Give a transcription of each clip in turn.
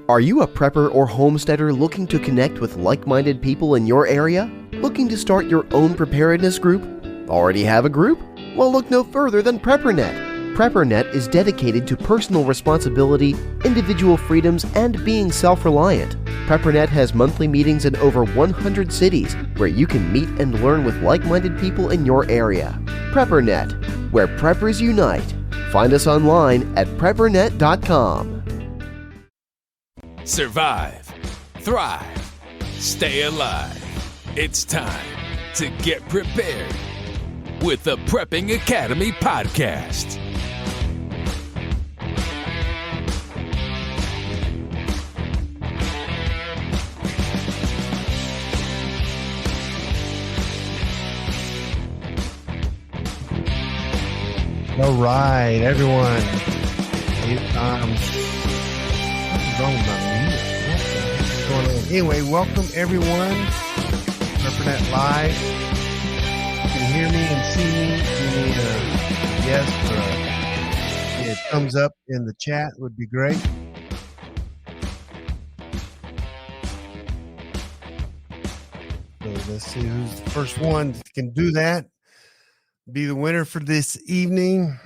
Are you a prepper or homesteader looking to connect with like-minded people in your area? Looking to start your own preparedness group? Already have a group? Well, look no further than PrepperNet. PrepperNet is dedicated to personal responsibility, individual freedoms, and being self-reliant. PrepperNet has monthly meetings in over 100 cities where you can meet and learn with like-minded people in your area. PrepperNet, where preppers unite. Find us online at preppernet.com. Survive, thrive, stay alive. It's time to get prepared with the Prepping Academy podcast. All right, everyone. Anyway, welcome everyone. PrepperNet Live. You can hear me and see me. Give me a yes or a thumbs up in the chat would be great. So let's see who's the first one that can do that. Be the winner for this evening.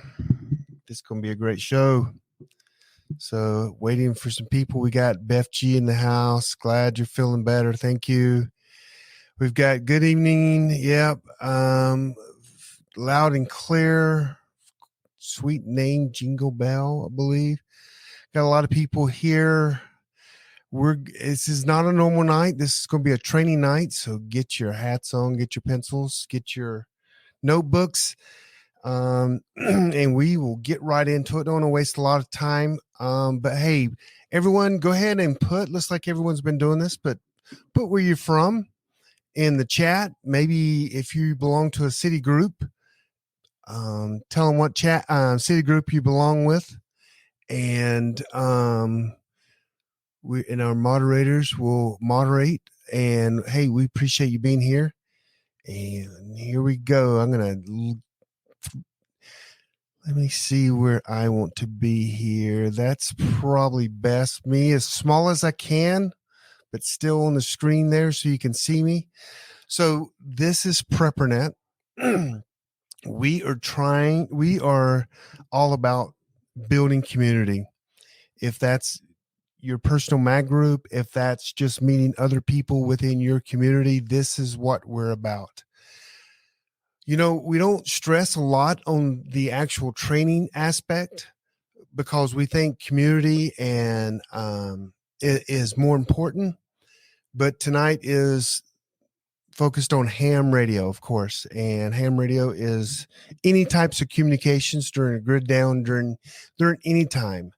This is going to be a great show. So waiting for some people. We got Beth G in the house. Glad you're feeling better. Thank you. We've got good evening. Yep. Loud and clear. Sweet name, Jingle Bell, I believe. Got a lot of people here. This is not a normal night. This is going to be a training night. So get your hats on, get your pencils, get your notebooks. And we will get right into it. Don't want to waste a lot of time. But hey, everyone, go ahead and looks like everyone's been doing this, but put where you're from in the chat. Maybe if you belong to a city group, tell them what city group you belong with. And we and our moderators will moderate. And hey, we appreciate you being here. And here we go. Let me see where I want to be here. That's probably best. Me as small as I can, but still on the screen there so you can see me. So this is PrepperNet. We are all about building community. If that's your personal mag group, if that's just meeting other people within your community, this is what we're about. You know, we don't stress a lot on the actual training aspect because we think community and is more important. But tonight is focused on ham radio, of course, and ham radio is any types of communications during a grid down during any time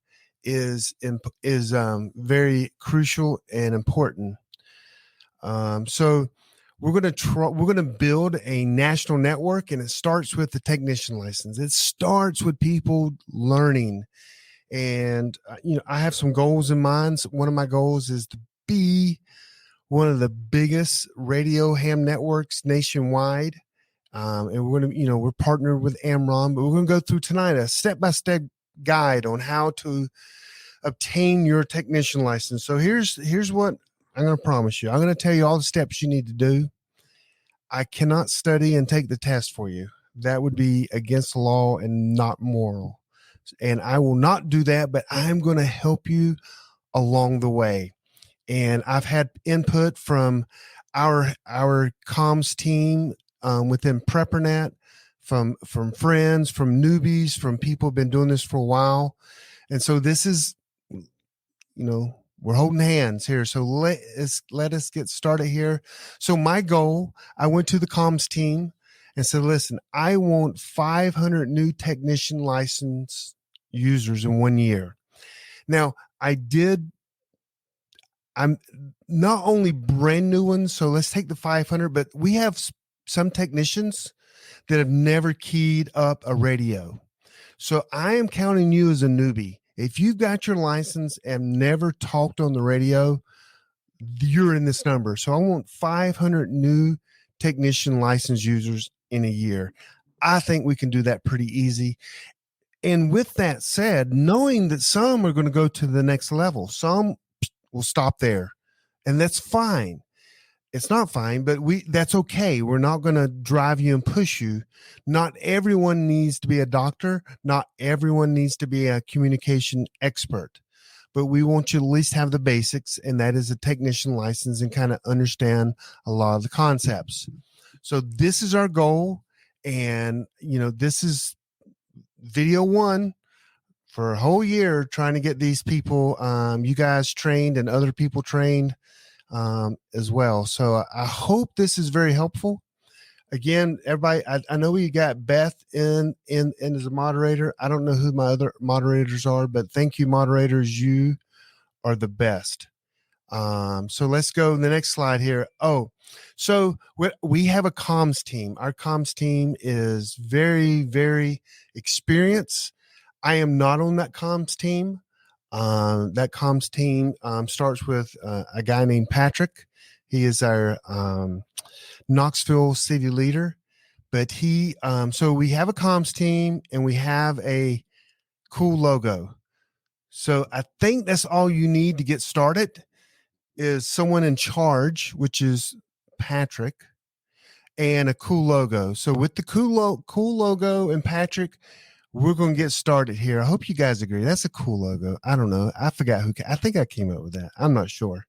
is very crucial and important. So we're going to build a national network, and it starts with the technician license. It starts with people learning. And, I have some goals in mind. So one of my goals is to be one of the biggest radio ham networks nationwide. And we're going to, we're partnered with Amron, but we're going to go through tonight a step-by-step guide on how to obtain your technician license. So here's what I'm going to promise you. I'm going to tell you all the steps you need to do. I cannot study and take the test for you. That would be against the law and not moral. And I will not do that, but I'm going to help you along the way. And I've had input from our comms team within PrepperNet, from friends, from newbies, from people who've been doing this for a while. And so this is, we're holding hands here. So let us get started here. So my goal, I went to the comms team and said, listen, I want 500 new technician license users in 1 year. Now I'm not only brand new ones. So let's take the 500, but we have some technicians that have never keyed up a radio. So I am counting you as a newbie. If you've got your license and never talked on the radio, you're in this number. So I want 500 new technician license users in a year. I think we can do that pretty easy. And with that said, knowing that some are going to go to the next level, some will stop there, and that's fine. It's not fine, but that's okay. We're not going to drive you and push you. Not everyone needs to be a doctor. Not everyone needs to be a communication expert, but we want you to at least have the basics, and that is a technician license, and kind of understand a lot of the concepts. So this is our goal. And, this is video one for a whole year, trying to get these people, you guys trained and other people trained as well. So I hope this is very helpful. Again, everybody, I know we got Beth in as a moderator. I don't know who my other moderators are, but thank you, moderators. You are the best. So let's go to the next slide here. Oh, so we have a comms team. Our comms team is very, very experienced. I am not on that comms team. That comms team starts with a guy named Patrick. He is our Knoxville city leader. But so we have a comms team, and we have a cool logo. So I think that's all you need to get started, is someone in charge, which is Patrick, and a cool logo. So with the cool logo and Patrick, we're going to get started here. I hope you guys agree. That's a cool logo. I don't know. I forgot I think I came up with that. I'm not sure.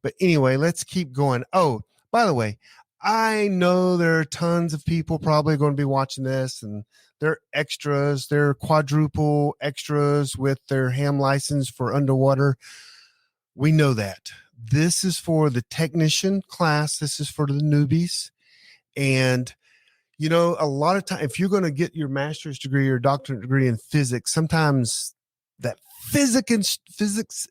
But anyway, let's keep going. Oh, by the way, I know there are tons of people probably going to be watching this, and they're extras. They're quadruple extras with their ham license for underwater. We know that. This is for the technician class. This is for the newbies. And a lot of time, if you're going to get your master's degree or doctorate degree in physics, sometimes that physics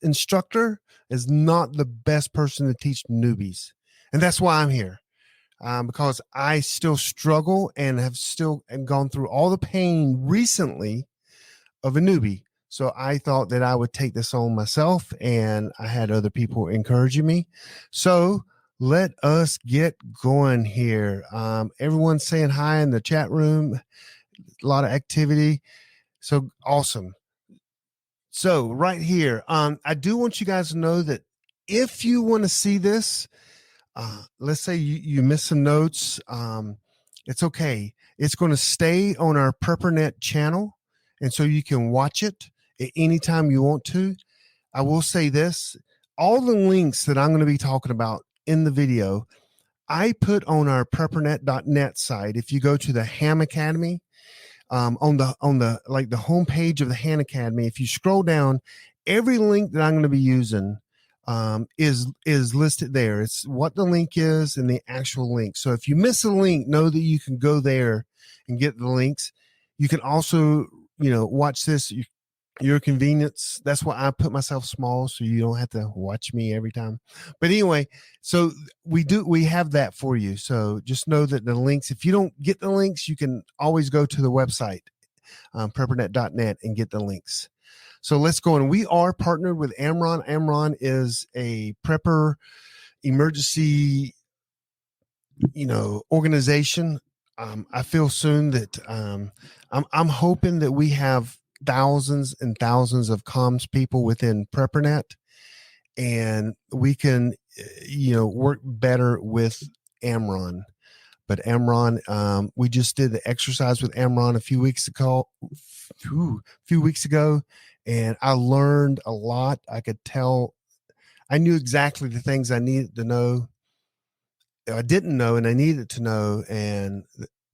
instructor is not the best person to teach newbies. And that's why I'm here, because I still struggle and have gone through all the pain recently of a newbie. So I thought that I would take this on myself, and I had other people encouraging me. So let us get going here. Everyone's saying hi in the chat room. A lot of activity. So awesome. So right here, I do want you guys to know that if you want to see this, let's say you miss some notes, it's okay. It's going to stay on our PrepperNet channel, and so you can watch it at any time you want to. I will say this, all the links that I'm going to be talking about in the video, I put on our preppernet.net site. If you go to the Ham Academy, on the like the homepage of the Ham Academy, if you scroll down, every link that I'm going to be using is listed there. It's what the link is and the actual link. So if you miss a link, know that you can go there and get the links. You can also, watch this your convenience. That's why I put myself small, so you don't have to watch me every time. But anyway, so we have that for you. So just know that the links, if you don't get the links, you can always go to the website, preppernet.net, and get the links. So let's go. And we are partnered with Amron. Amron is a prepper emergency, organization. I feel soon that I'm hoping that we have thousands and thousands of comms people within PrepperNet, and we can, work better with Amron. But Amron, we just did the exercise with Amron a few weeks ago, and I learned a lot. I could tell, I knew exactly the things I needed to know. I didn't know, and I needed to know, and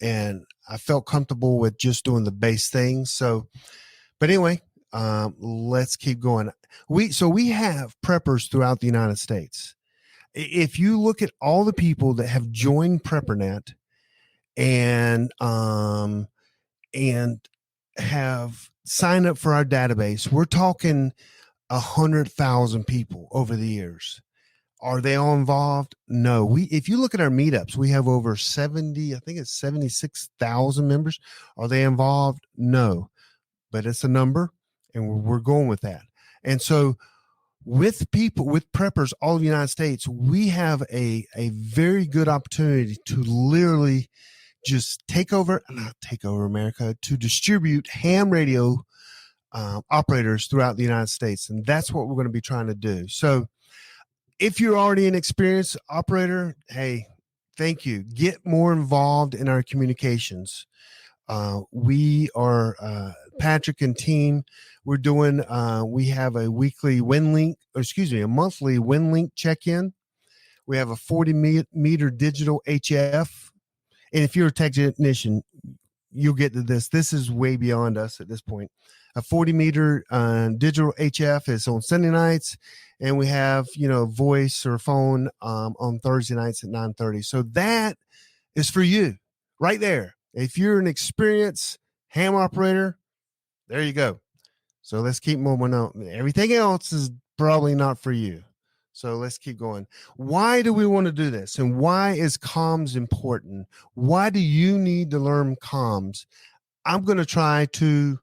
I felt comfortable with just doing the base things. So, but anyway, let's keep going. We have preppers throughout the United States. If you look at all the people that have joined PrepperNet and have signed up for our database, we're talking 100,000 people over the years. Are they all involved? No. If you look at our meetups, we have over 76,000 members. Are they involved? No. But it's a number, and we're going with that. And so with preppers all over the United States, we have a very good opportunity to literally just not take over America, to distribute ham radio operators throughout the United States. And that's what we're going to be trying to do. So if you're already an experienced operator, hey, thank you. Get more involved in our communications. We are Patrick and team. We're doing. We have a monthly WinLink check-in. We have a 40-meter digital HF, and if you're a technician, you'll get to this. This is way beyond us at this point. A 40-meter digital HF is on Sunday nights, and we have voice or phone on Thursday nights at 9:30. So that is for you right there. If you're an experienced ham operator, there you go. So let's keep moving on. Everything else is probably not for you. So let's keep going. Why do we want to do this? And why is comms important? Why do you need to learn comms? I'm going to try to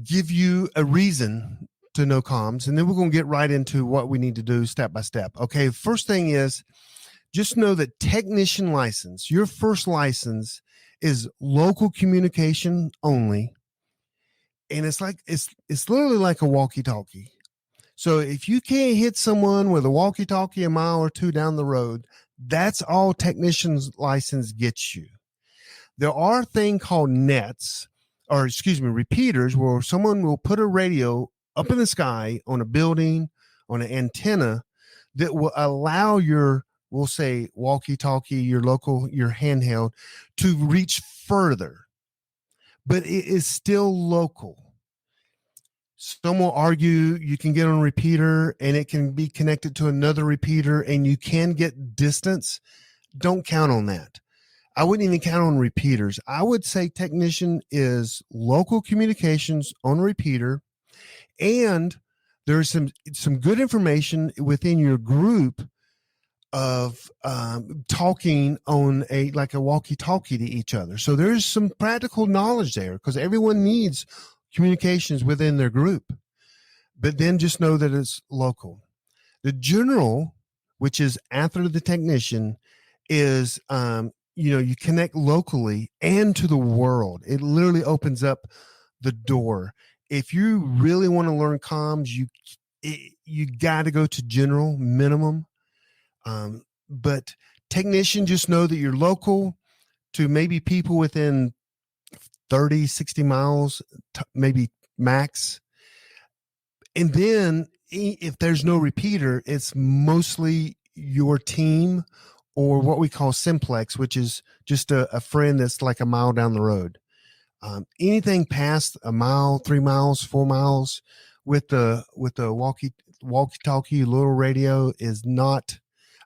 give you a reason to know comms, and then we're going to get right into what we need to do step by step. Okay, first thing is, just know that technician license, your first license, is local communication only. And it's literally like a walkie-talkie. So if you can't hit someone with a walkie-talkie a mile or two down the road, that's all technician's license gets you. There are things called repeaters, where someone will put a radio up in the sky on a building, on an antenna, that will allow we'll say walkie-talkie, your handheld, to reach further, but it is still local. Some will argue you can get on a repeater and it can be connected to another repeater and you can get distance. Don't count on that. I wouldn't even count on repeaters. I would say technician is local communications on a repeater, and there's some good information within your group of talking on a walkie-talkie to each other. So there's some practical knowledge there, because everyone needs communications within their group. But then just know that it's local. The general, which is after the technician, is you connect locally and to the world. It literally opens up the door. If you really want to learn comms, you got to go to general minimum. But technician, just know that you're local to maybe people within 30, 60 miles, maybe max. And then if there's no repeater, it's mostly your team, or what we call simplex, which is just a friend that's like a mile down the road. Anything past a mile, 3 miles, 4 miles with the walkie-talkie little radio is not,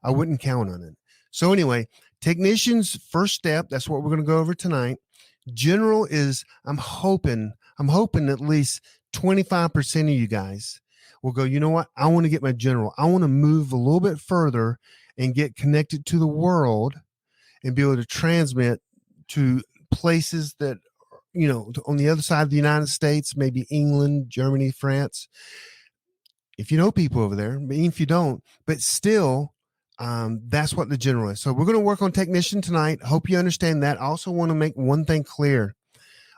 I wouldn't count on it. So anyway, technician's first step, that's what we're going to go over tonight. General is, I'm hoping at least 25% of you guys will go, you know what? I want to get my general. I want to move a little bit further and get connected to the world and be able to transmit to places that, on the other side of the United States, maybe England, Germany, France. If you know people over there, but if you don't, but still, that's what the general is. So we're going to work on technician tonight. Hope you understand that. I also want to make one thing clear.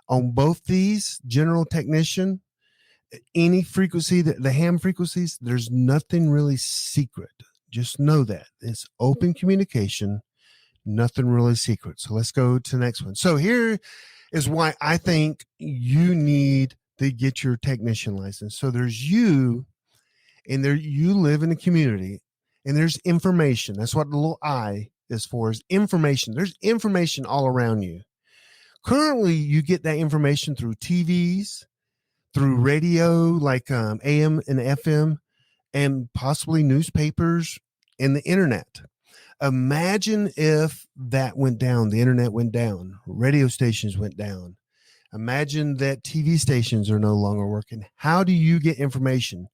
On both these, general, technician, any frequency, the ham frequencies, there's nothing really secret. Just know that. It's open communication, nothing really secret. So let's go to the next one. So here is why I think you need to get your technician license. So there's you, and there you live in a community, and there's information. That's what the little I is for, is information. There's information all around you. Currently, you get that information through TVs, through radio, like AM and FM, and possibly newspapers and the internet. Imagine if that went down, the internet went down, radio stations went down. Imagine that TV stations are no longer working. How do you get information?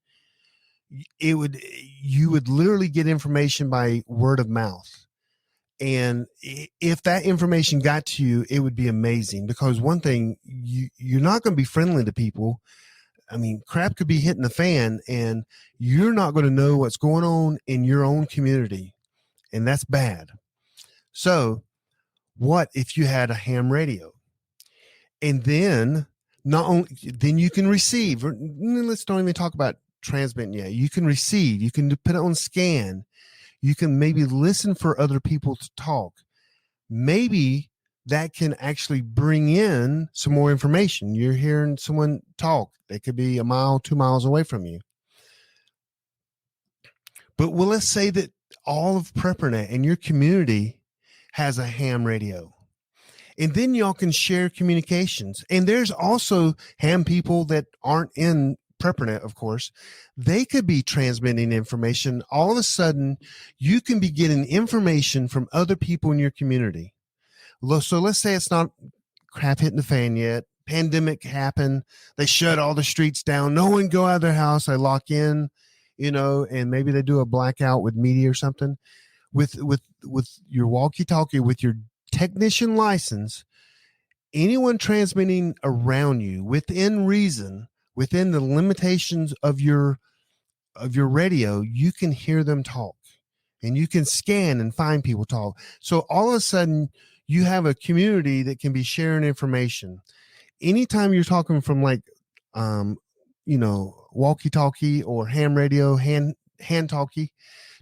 You would literally get information by word of mouth. And if that information got to you, it would be amazing, because one thing, you're not going to be friendly to people. I mean, crap could be hitting the fan and you're not going to know what's going on in your own community. And that's bad. So What if you had a ham radio? And then not only then you can receive, or let's don't even talk about transmitting yet. You can receive, you can put it on scan, you can maybe listen for other people to talk. Maybe that can actually bring in some more information. You're hearing someone talk. They could be a mile, 2 miles away from you. But let's say that all of PrepperNet and your community has a ham radio. And then y'all can share communications. And there's also ham people that aren't in PrepperNet, of course. They could be transmitting information. All of a sudden, you can be getting information from other people in your community. So let's say it's not crap hitting the fan yet. Pandemic happened. They shut all the streets down. No one go out of their house. They lock in, and maybe they do a blackout with media or something. With your walkie-talkie, with your technician license, anyone transmitting around you within reason, within the limitations of your radio, you can hear them talk, and you can scan and find people talk. So all of a sudden you have a community that can be sharing information. Anytime you're talking from walkie-talkie or ham radio, hand talkie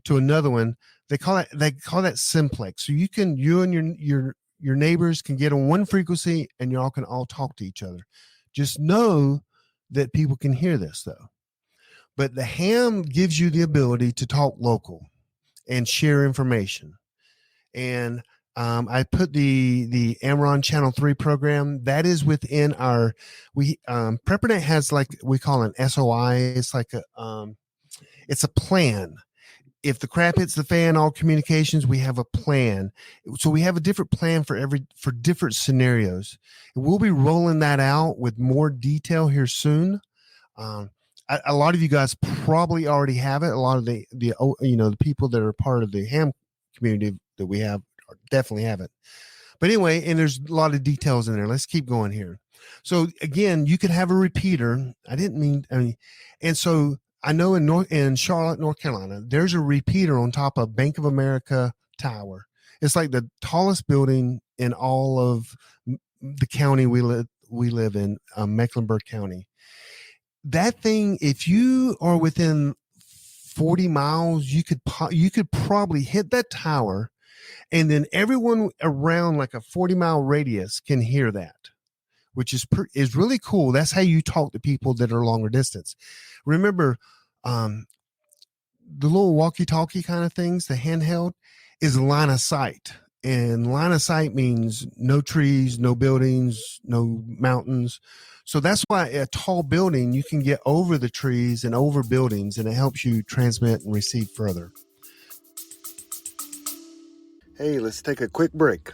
to another one, they call that simplex. So you and your neighbors can get on one frequency, and y'all can all talk to each other. Just know that people can hear this though. But the ham gives you the ability to talk local and share information. And I put the Amron Channel 3 program that is within our PrepperNet has, like, we call an SOI. It's like it's a plan. If the crap hits the fan, all communications, we have a plan. So we have a different plan for different scenarios. And we'll be rolling that out with more detail here soon. A lot of you guys probably already have it. A lot of the people that are part of the ham community that we have definitely have it. But anyway, and there's a lot of details in there. Let's keep going here. So again, you could have a repeater. And so I know in Charlotte, North Carolina, there's a repeater on top of Bank of America Tower. It's like the tallest building in all of the county we live in, Mecklenburg County. That thing, if you are within 40 miles, you could probably hit that tower, and then everyone around like a 40-mile radius can hear that, which is really cool. That's how you talk to people that are longer distance. Remember, the little walkie-talkie kind of things, the handheld, is line of sight. And line of sight means no trees, no buildings, no mountains. So that's why a tall building, you can get over the trees and over buildings, and it helps you transmit and receive further. Hey, let's take a quick break.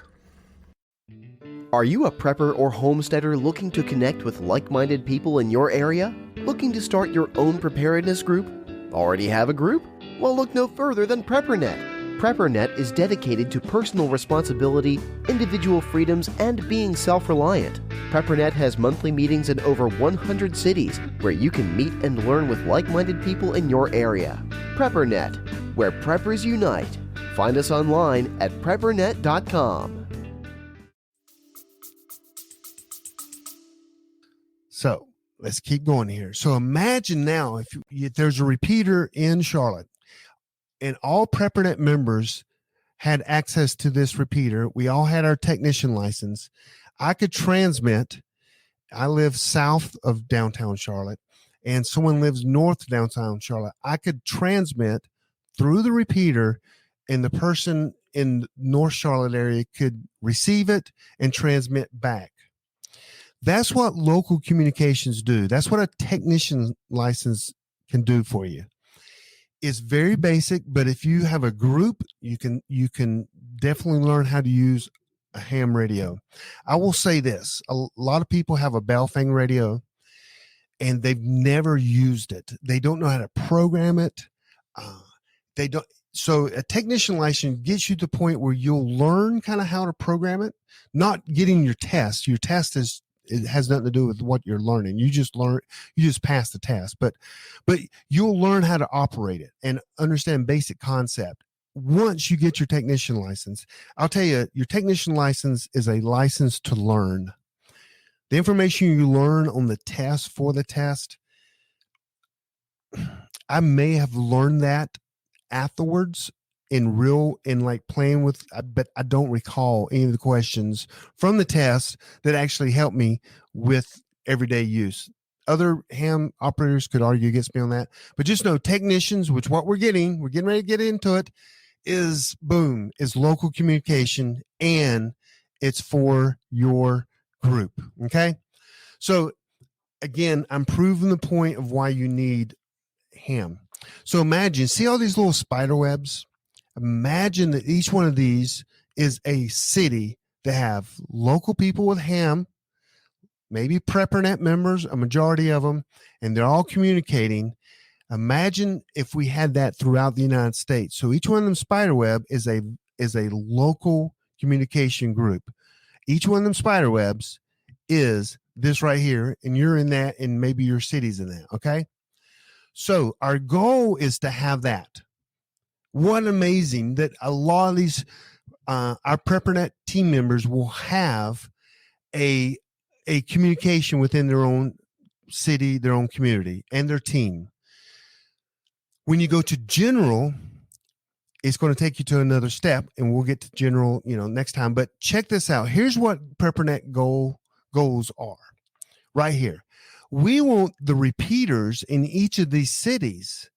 Are you a prepper or homesteader looking to connect with like-minded people in your area? Looking to start your own preparedness group? Already have a group? Well, look no further than PrepperNet. PrepperNet is dedicated to personal responsibility, individual freedoms, and being self-reliant. PrepperNet has monthly meetings in over 100 cities where you can meet and learn with like-minded people in your area. PrepperNet, where preppers unite. Find us online at preppernet.com. So let's keep going here. So imagine now if there's a repeater in Charlotte, and all PrepperNet members had access to this repeater. We all had our technician license. I could transmit. I live south of downtown Charlotte, and someone lives north of downtown Charlotte. I could transmit through the repeater, and the person in North Charlotte area could receive it and transmit back. That's what local communications do. That's what a technician license can do for you. It's very basic, but if you have a group, you can definitely learn how to use a ham radio. I will say this: a lot of people have a Baofeng radio, and they've never used it. They don't know how to program it. They don't. So a technician license gets you to the point where you'll learn kind of how to program it. Not getting your test. Your test it has nothing to do with what you're learning. You just pass the test, but you'll learn how to operate it and understand basic concept. once you get your technician license, I'll tell you, your technician license is a license to learn. The information you learn on the test for the test, I may have learned that afterwards in like playing with, but I don't recall any of the questions from the test that actually helped me with everyday use. Other ham operators could argue against me on that, but just know technicians, which we're getting ready to get into it, is local communication, and it's for your group. Okay. So again, I'm proving the point of why you need ham. So imagine, see all these little spider webs? Imagine that each one of these is a city that have local people with ham, maybe PrepperNet members, a majority of them, and they're all communicating. Imagine if we had that throughout the United States. So each one of them spider web is a local communication group. Each one of them spider webs is this right here, and you're in that, and maybe your city's in that. Okay. So our goal is to have that. What amazing that a lot of these our PrepperNet team members will have a communication within their own city, their own community, and their team. When you go to general, it's going to take you to another step, and we'll get to general, next time. But check this out. Here's what PrepperNet goals are right here. We want the repeaters in each of these cities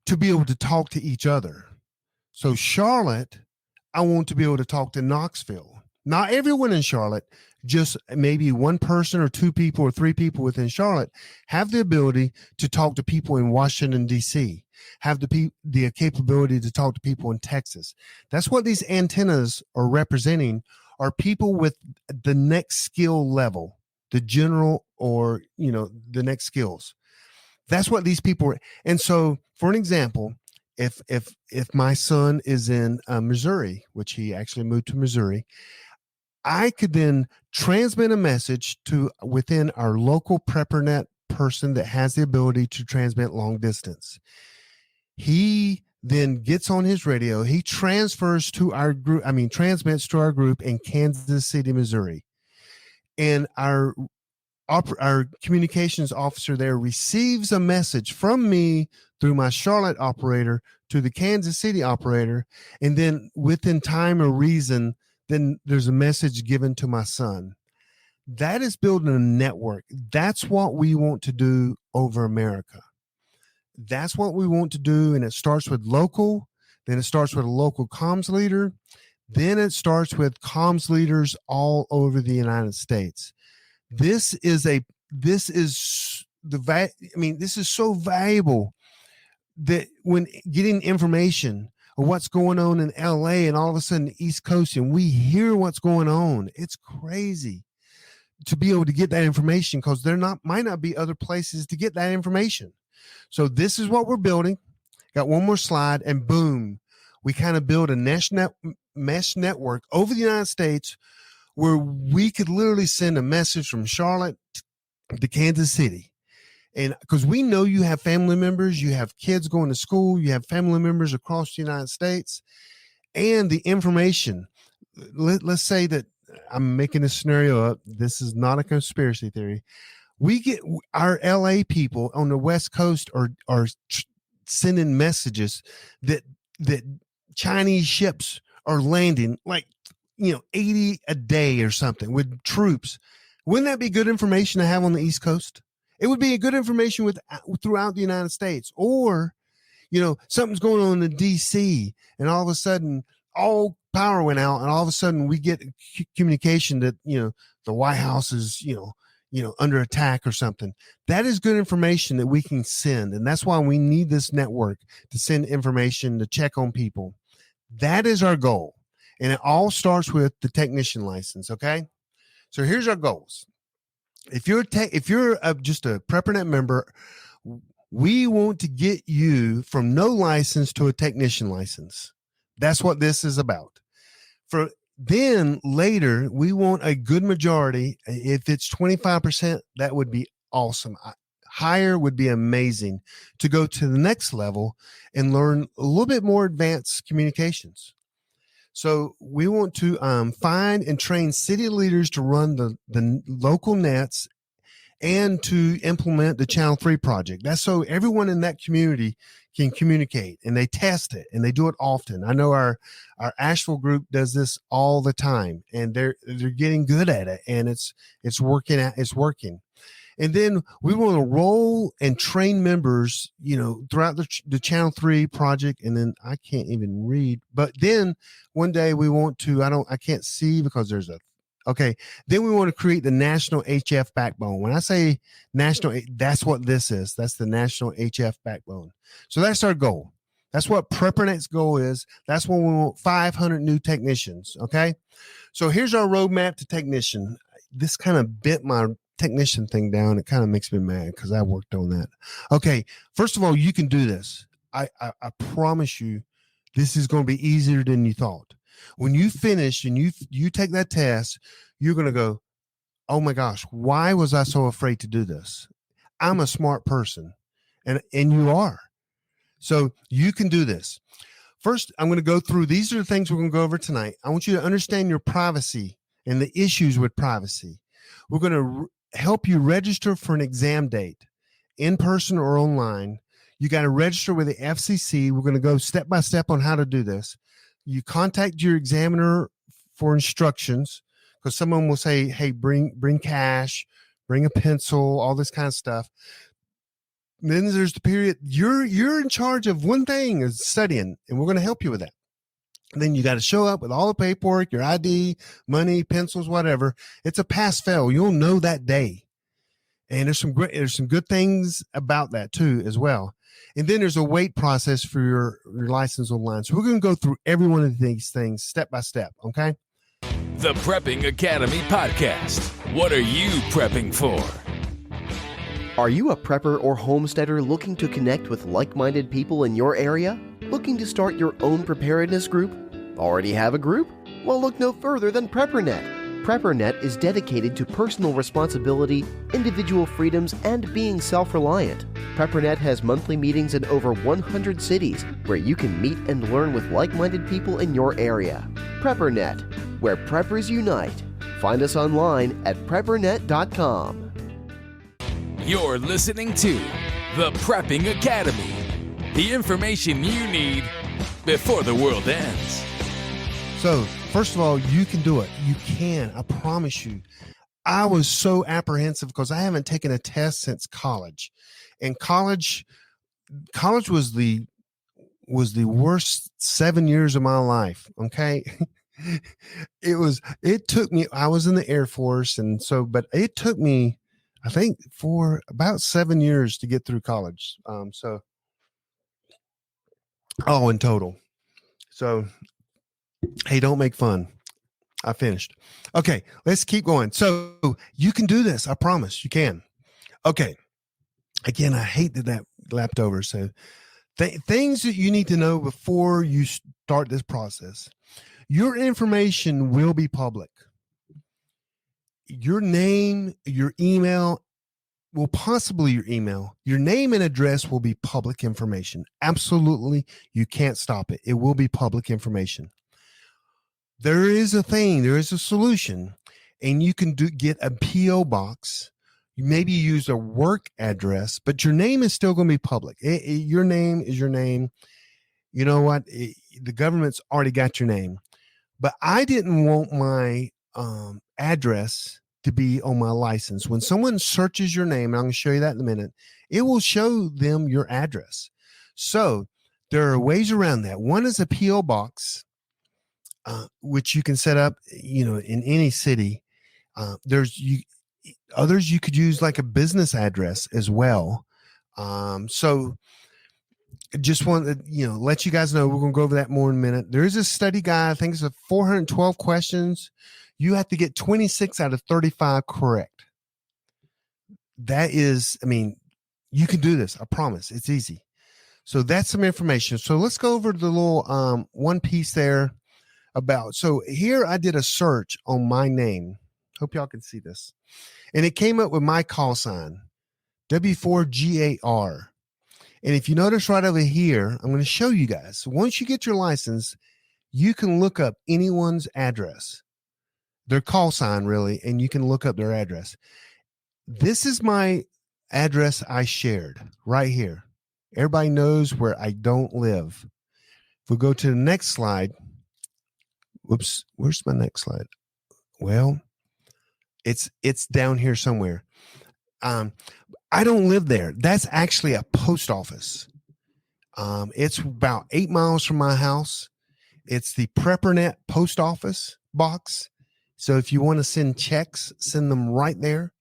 to be able to talk to each other. So Charlotte, I want to be able to talk to Knoxville. Not everyone in Charlotte, just maybe one person or two people or three people within Charlotte have the ability to talk to people in Washington, D.C., have the capability to talk to people in Texas. That's what these antennas are representing, are people with the next skill level, the general or, the next skills. That's what these people are. And so, for an example, if my son is in Missouri, which he actually moved to Missouri, I could then transmit a message to within our local PrepperNet person that has the ability to transmit long distance. He then gets on his radio. He transmits to our group in Kansas City, Missouri. And our communications officer there receives a message from me through my Charlotte operator to the Kansas City operator. And then within time or reason, then there's a message given to my son. That is building a network. That's what we want to do over America. That's what we want to do. And it starts with local. Then it starts with a local comms leader. Then it starts with comms leaders all over the United States. This is so valuable that when getting information of what's going on in LA and all of a sudden the East Coast, and we hear what's going on, it's crazy to be able to get that information, because there might not be other places to get that information. So this is what we're building. Got one more slide, and boom, we kind of build a mesh network over the United States where we could literally send a message from Charlotte to Kansas City. And because we know you have family members, you have kids going to school, you have family members across the United States, and the information. Let's say that I'm making a scenario up. This is not a conspiracy theory. We get our LA people on the West Coast are sending messages that Chinese ships are landing, like 80 a day or something with troops. Wouldn't that be good information to have on the East Coast? It would be a good information throughout the United States. Or, something's going on in DC, and all of a sudden all power went out, and all of a sudden we get communication that, the White House is, under attack or something. That is good information that we can send. And that's why we need this network to send information, to check on people. That is our goal. And it all starts with the technician license. Okay. So here's our goals. If you're just a PrepperNet member, we want to get you from no license to a technician license. That's what this is about. Then later, we want a good majority. If it's 25%, that would be awesome. higher would be amazing to go to the next level and learn a little bit more advanced communications. So we want to find and train city leaders to run the local nets and to implement the Channel 3 project. That's so everyone in that community can communicate, and they test it, and they do it often. I know our Asheville group does this all the time, and they're getting good at it, and it's working. And then we want to roll and train members, throughout the Channel 3 project. And then I can't even read, but then one day we want to, I can't see because there's then we want to create the national HF backbone. When I say national, that's what this is. That's the national HF backbone. So that's our goal. That's what PrepperNet's goal is. That's when we want 500 new technicians. Okay. So here's our roadmap to technician. This kind of bent my technician thing down. It kind of makes me mad because I worked on that. Okay. First of all, you can do this. I promise you, this is going to be easier than you thought. When you finish and you take that test, you're going to go, oh my gosh, why was I so afraid to do this? I'm a smart person, and you are. So you can do this. First, I'm going to go through, these are the things we're going to go over tonight. I want you to understand your privacy and the issues with privacy. We're going to help you register for an exam date, in person or online. You got to register with the FCC. We're going to go step by step on how to do this. You contact your examiner for instructions, because someone will say, hey, bring cash, bring a pencil, all this kind of stuff. And then there's the period you're in charge of. One thing is studying, and we're going to help you with that. And then you got to show up with all the paperwork, your ID, money, pencils, whatever. It's a pass fail. You'll know that day. And there's some good things about that too as well. And then there's a wait process for your license online. So we're going to go through every one of these things step by step, okay? The Prepping Academy Podcast. What are you prepping for? Are you a prepper or homesteader looking to connect with like-minded people in your area? Looking to start your own preparedness group? Already have a group? Well, look no further than PrepperNet. PrepperNet is dedicated to personal responsibility, individual freedoms, and being self-reliant. PrepperNet has monthly meetings in over 100 cities where you can meet and learn with like-minded people in your area. PrepperNet, where preppers unite. Find us online at preppernet.com. You're listening to The Prepping Academy. The information you need before the world ends. So, first of all, you can do it. You can. I promise you. I was so apprehensive because I haven't taken a test since college. And college was the worst 7 years of my life. Okay. It took me, I was in the Air Force. But it took me, I think, for about 7 years to get through college. In total. So, hey, don't make fun. I finished. Okay, let's keep going. So you can do this. I promise you can. Okay. Again, I hate that lapped over. So things that you need to know before you start this process. Your information will be public. Your name, your email, your name and address will be public information. Absolutely. You can't stop it. It will be public information. There is a solution, and you can get a P.O. box. You maybe use a work address, but your name is still going to be public. Your name is your name. You know what? The government's already got your name, but I didn't want my address to be on my license. When someone searches your name, and I'm going to show you that in a minute, it will show them your address. So there are ways around that. One is a P.O. box, which you can set up, in any city. Others you could use like a business address as well. So just want to, let you guys know, we're going to go over that more in a minute. There is a study guide. I think it's 412 questions. You have to get 26 out of 35 correct. That is, you can do this. I promise. It's easy. So that's some information. So let's go over the little one piece there about. So here I did a search on my name. Hope y'all can see this. And it came up with my call sign. W4GAR. And if you notice right over here, I'm going to show you guys. So once you get your license, you can look up anyone's address, their call sign, really, and you can look up their address. This is my address I shared right here. Everybody knows where I don't live. If we go to the next slide, whoops, where's my next slide? Well, it's down here somewhere. I don't live there. That's actually a post office. It's about 8 miles from my house. It's the PrepperNet post office box. So if you want to send checks, send them right there.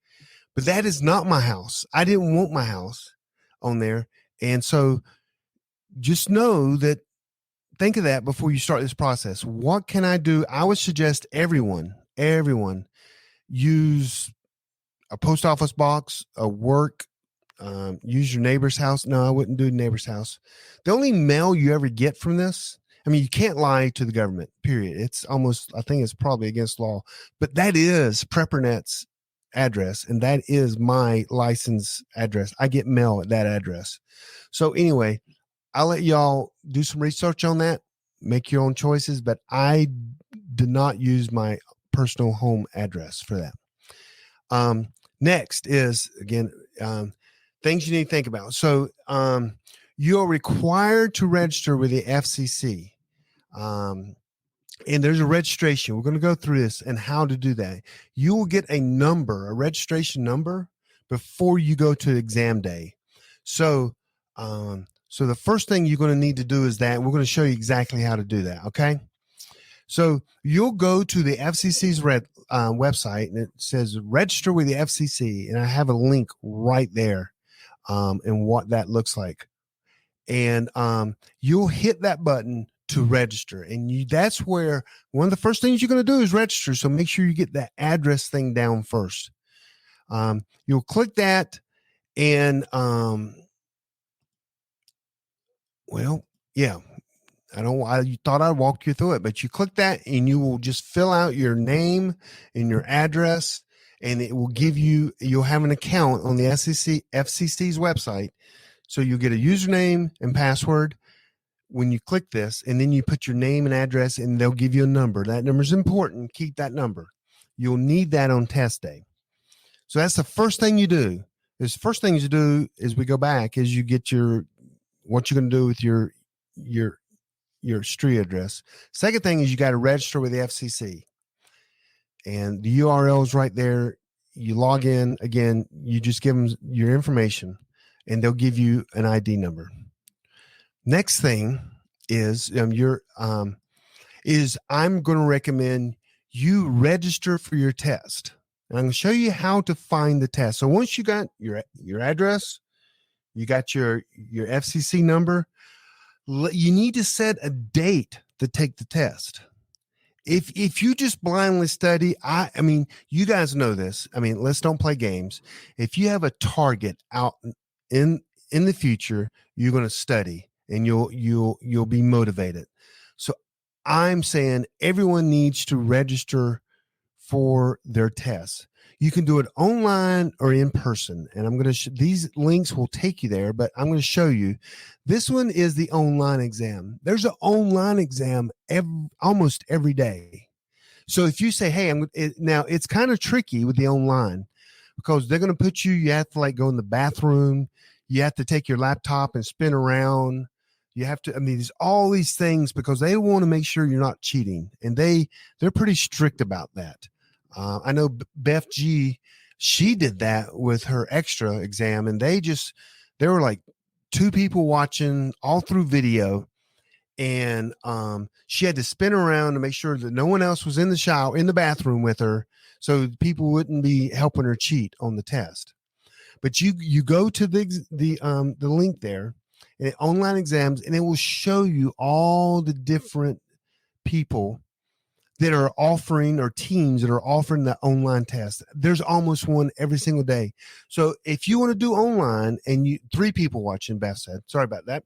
But that is not my house. I didn't want my house on there. And so just know that, think of that before you start this process. What can I do? I would suggest everyone use a post office box, a work, use your neighbor's house. No, I wouldn't do neighbor's house. The only mail you ever get from this, I mean, you can't lie to the government, period. It's almost, I think it's probably against law, but that is PrepperNet's address, and that is my license address. I get mail at that address. So anyway, I'll let y'all do some research on that, make your own choices, but I did not use my personal home address for that. Next is, again, things you need to think about. So you are required to register with the FCC. And there's a registration. We're going to go through this and how to do that. You will get a number, a registration number, before you go to exam day. So the first thing you're going to need to do is that. We're going to show you exactly how to do that. Okay. So you'll go to the FCC's website, and it says register with the FCC. And I have a link right there and what that looks like. And you'll hit that button to register. And that's where one of the first things you're going to do is register. So make sure you get that address thing down first. You'll click that, and well, yeah, I thought I'd walk you through it, but you click that and you will just fill out your name and your address, and it will give you, you'll have an account on the FCC's website. So you'll get a username and password when you click this, and then you put your name and address, and they'll give you a number. That number is important. Keep that number. You'll need that on test day. So that's the first thing you do. The first things you do is we go back is you get what you're going to do with your street address. Second thing is you got to register with the FCC, and the URL is right there. You log in again. You just give them your information, and they'll give you an ID number. Next thing is I'm going to recommend you register for your test, and I'm going to show you how to find the test. So once you got your address, you got your FCC number, you need to set a date to take the test. If you just blindly study, I mean, you guys know this. I mean, let's don't play games. If you have a target out in the future, you're going to study, and you'll be motivated. So I'm saying everyone needs to register for their tests. You can do it online or in person, and I'm going to these links will take you there, but I'm going to show you. This one is the online exam. There's an online exam almost every day. So if you say, hey, now it's kind of tricky with the online, because they're going to put you have to like go in the bathroom. You have to take your laptop and spin around. You have to, I mean, there's all these things because they want to make sure you're not cheating, and they're pretty strict about that. I know Beth G, she did that with her extra exam, and there were like 2 people watching all through video, and she had to spin around to make sure that no one else was in the bathroom with her, so people wouldn't be helping her cheat on the test. But you go to the link there, and online exams, and it will show you all the different people that are offering, or teams that are offering the online test. There's almost one every single day. So if you want to do online, and 3 people watching, Beth said, sorry about that.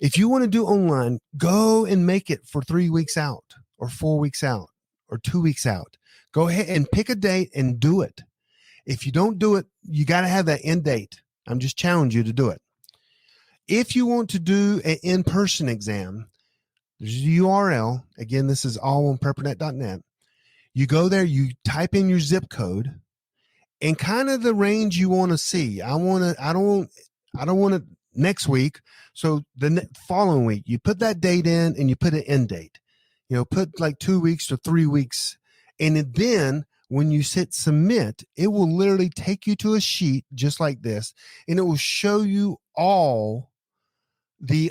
If you want to do online, go and make it for 3 weeks out, or 4 weeks out, or 2 weeks out. Go ahead and pick a date and do it. If you don't do it, you got to have that end date. I'm just challenging you to do it. If you want to do an in-person exam, there's a URL. Again, this is all on preppernet.net. You go there, you type in your zip code and kind of the range you want to see. I don't want it next week. So the following week, you put that date in and you put an end date. Put like 2 weeks to 3 weeks. And then when you hit submit, it will literally take you to a sheet just like this, and it will show you all the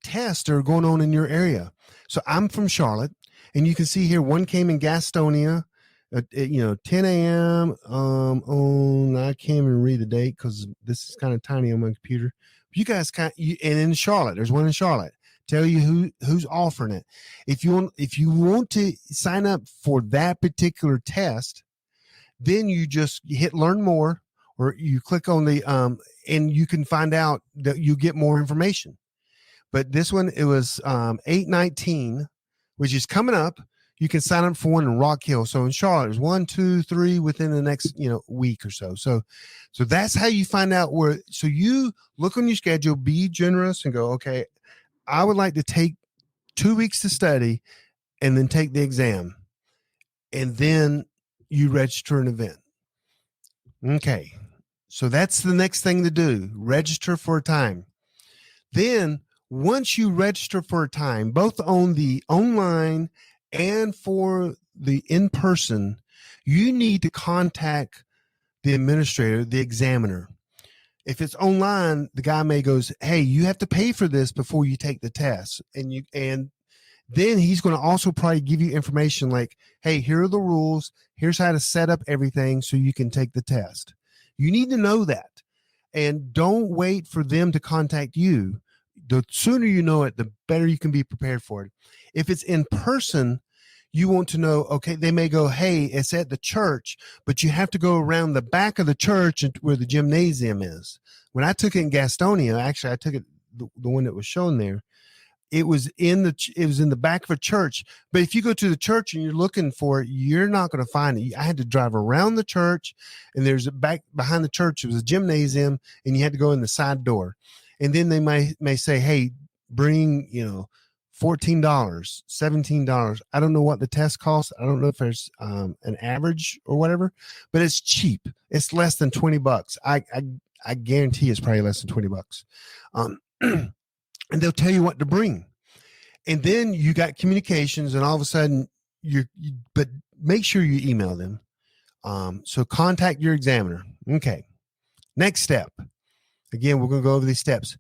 tests that are going on in your area. So I'm from Charlotte, and you can see here one came in Gastonia at 10 a.m. I can't even read the date because this is kind of tiny on my computer. You guys and in Charlotte, there's one in Charlotte. Tell you who's offering it. If you want to sign up for that particular test, then you just hit learn more, or you click on the and you can find out that you get more information. But this one, it was 8/19, which is coming up. You can sign up for one in Rock Hill. So in Charlotte, there's 1, 2, 3 within the next week or so. So that's how you find out where. So you look on your schedule, be generous, and go, okay, I would like to take 2 weeks to study and then take the exam. And then you register an event. Okay. So that's the next thing to do. Register for a time. Then once you register for a time, both on the online and for the in-person, you need to contact the administrator, the examiner. If it's online, the guy may goes, hey, you have to pay for this before you take the test. And then he's going to also probably give you information like, hey, here are the rules. Here's how to set up everything so you can take the test. You need to know that. And don't wait for them to contact you. The sooner you know it, the better you can be prepared for it. If it's in person, you want to know, okay, they may go, hey, it's at the church, but you have to go around the back of the church where the gymnasium is. When I took it in Gastonia, actually, I took it, the one that was shown there, it was in the back of a church. But if you go to the church and you're looking for it, you're not going to find it. I had to drive around the church, and there's a back behind the church, it was a gymnasium, and you had to go in the side door. And then they may say, hey, bring, $14, $17. I don't know what the test costs. I don't know if there's an average or whatever, but it's cheap. It's less than $20. I guarantee it's probably less than $20. And they'll tell you what to bring. And then you got communications, and all of a sudden but make sure you email them. So contact your examiner. Okay. Next step. Again, we're going to go over these steps.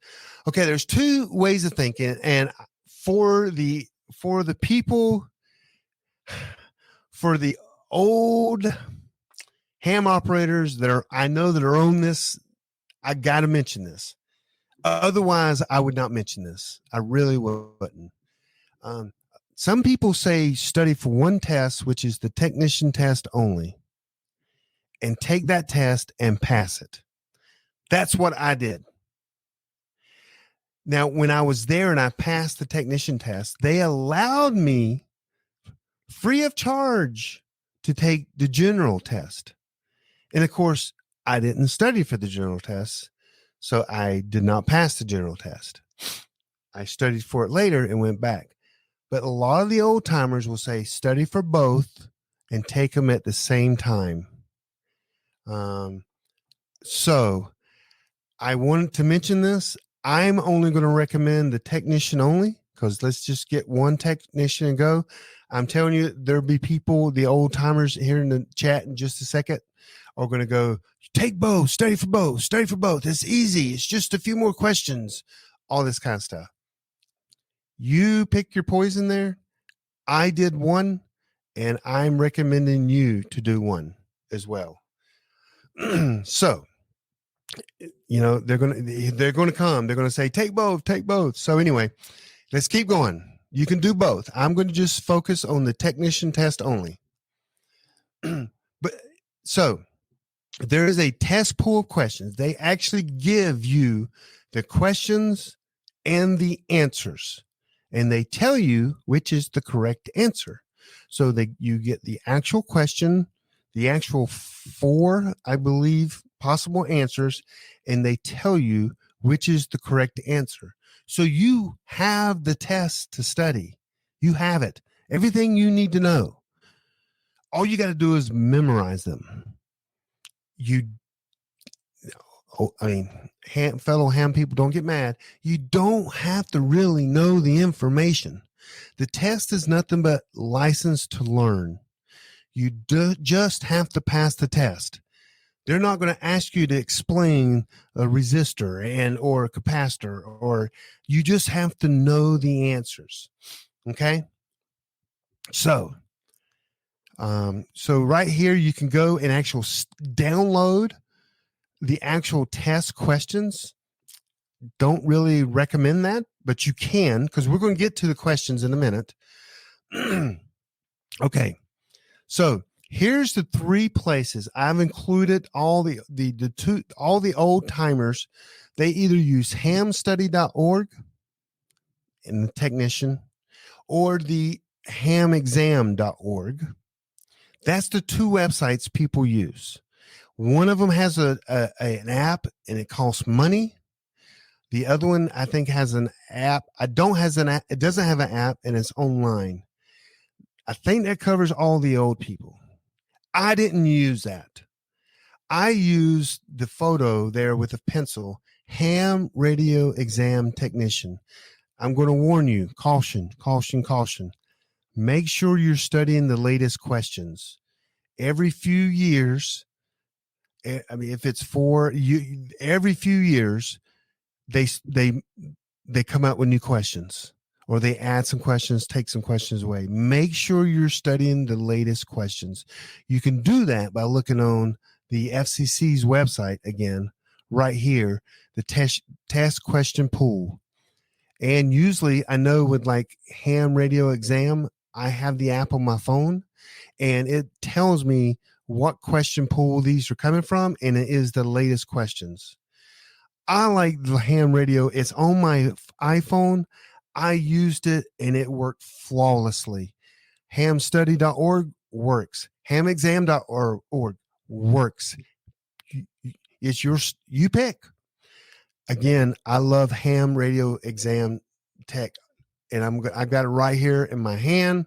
Okay. There's 2 ways of thinking. And for the people, for the old ham operators I know that are on this, I got to mention this. Otherwise, I would not mention this. I really wouldn't. Some people say study for one test, which is the technician test only, and take that test and pass it. That's what I did. Now, when I was there and I passed the technician test, they allowed me free of charge to take the general test. And of course, I didn't study for the general test, so I did not pass the general test. I studied for it later and went back. But a lot of the old timers will say study for both and take them at the same time. So I wanted to mention this. I'm only going to recommend the technician only, because let's just get one technician and go. I'm telling you, there'll be people, the old timers here in the chat in just a second, are going to go, take both, study for both, study for both. It's easy. It's just a few more questions, all this kind of stuff. You pick your poison there. I did one, and I'm recommending you to do one as well. So, they're going to come. They're going to say, take both, take both. So anyway, let's keep going. You can do both. I'm going to just focus on the technician test only. But so there is a test pool of questions. They actually give you the questions and the answers, and they tell you which is the correct answer. So you get the actual question, the actual 4, I believe, possible answers, and they tell you which is the correct answer. So you have the test to study. You have it. Everything you need to know. All you got to do is memorize them. Fellow ham people, don't get mad. You don't have to really know the information. The test is nothing but license to learn. You just have to pass the test. They're not going to ask you to explain a resistor or a capacitor, or you just have to know the answers. Okay. So right here, you can go and actually download the actual test questions. Don't really recommend that, but you can, because we're going to get to the questions in a minute. Okay. So here's the 3 places I've included all the old timers. They either use hamstudy.org in the technician or the hamexam.org. That's the 2 websites people use. One of them has an app and it costs money. The other one, I think, has an app. It doesn't have an app and it's online. I think that covers all the old people. I didn't use that. I used the photo there with a pencil, ham radio exam technician. I'm going to warn you, caution, caution, caution. Make sure you're studying the latest questions. Every few years, if it's every few years, they come out with new questions, or they add some questions, take some questions away. Make sure you're studying the latest questions. You can do that by looking on the FCC's website again, right here, the test question pool. And usually, I know with like ham radio exam, I have the app on my phone, and it tells me what question pool these are coming from, and it is the latest questions. I like the ham radio. It's on my iPhone. I used it and it worked flawlessly. Hamstudy.org works. Hamexam.org works. It's you pick. Again, I love ham radio exam tech, and I've got it right here in my hand.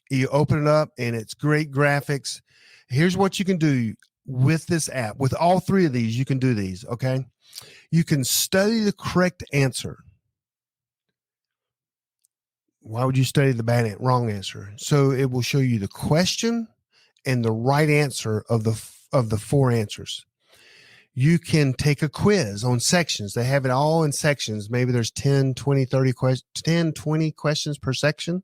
You open it up and it's great graphics. Here's what you can do with this app. With all 3 of these, you can do these. Okay. You can study the correct answer. Why would you study the wrong answer? So it will show you the question and the right answer of the 4 answers. You can take a quiz on sections. They have it all in sections. Maybe there's 10, 20, 30 10, 20 questions per section.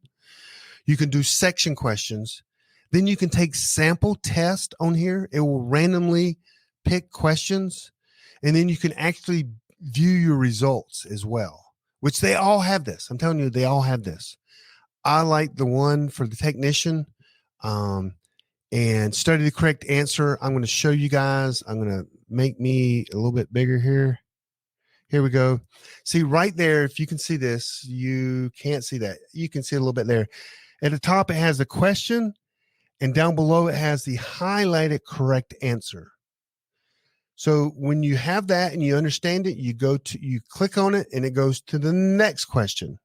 You can do section questions. Then you can take sample test on here. It will randomly pick questions. And then you can actually view your results as well, which they all have this. I'm telling you, they all have this. I like the one for the technician, and study the correct answer. I'm going to show you guys. I'm going to make me a little bit bigger here. Here we go. See right there. If you can see this, you can't see that. You can see it a little bit there. At the top, it has the question, and down below it has the highlighted correct answer. So when you have that and you understand it, you click on it and it goes to the next question.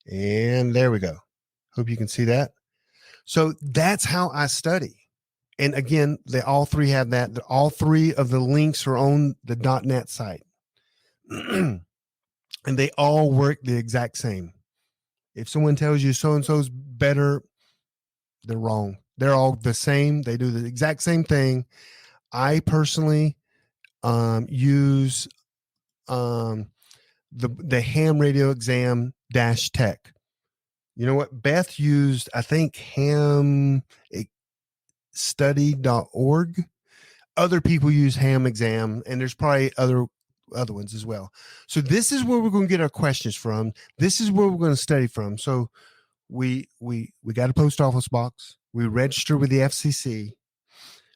And there we go. Hope you can see that. So that's how I study. And again, they all 3 have that. All 3 of the links are on the .net site. And they all work the exact same. If someone tells you so-and-so's better, they're wrong. They're all the same. They do the exact same thing. I personally use the ham radio exam -tech. You know what? Beth used, I think, hamstudy.org. Other people use ham exam, and there's probably other ones as well. So this is where we're going to get our questions from. This is where we're going to study from. So we got a post office box. We registered with the FCC.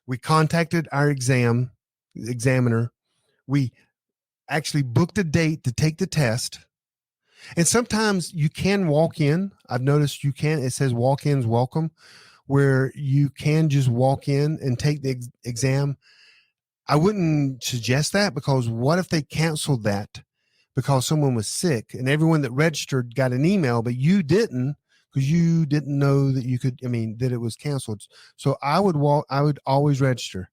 We contacted our examiner. We actually booked a date to take the test. And sometimes you can walk in. I've noticed you can, it says walk-ins welcome, where you can just walk in and take the exam. I wouldn't suggest that, because what if they canceled that because someone was sick, and everyone that registered got an email, but you didn't, because you didn't know that you could, that it was canceled. So I would always register.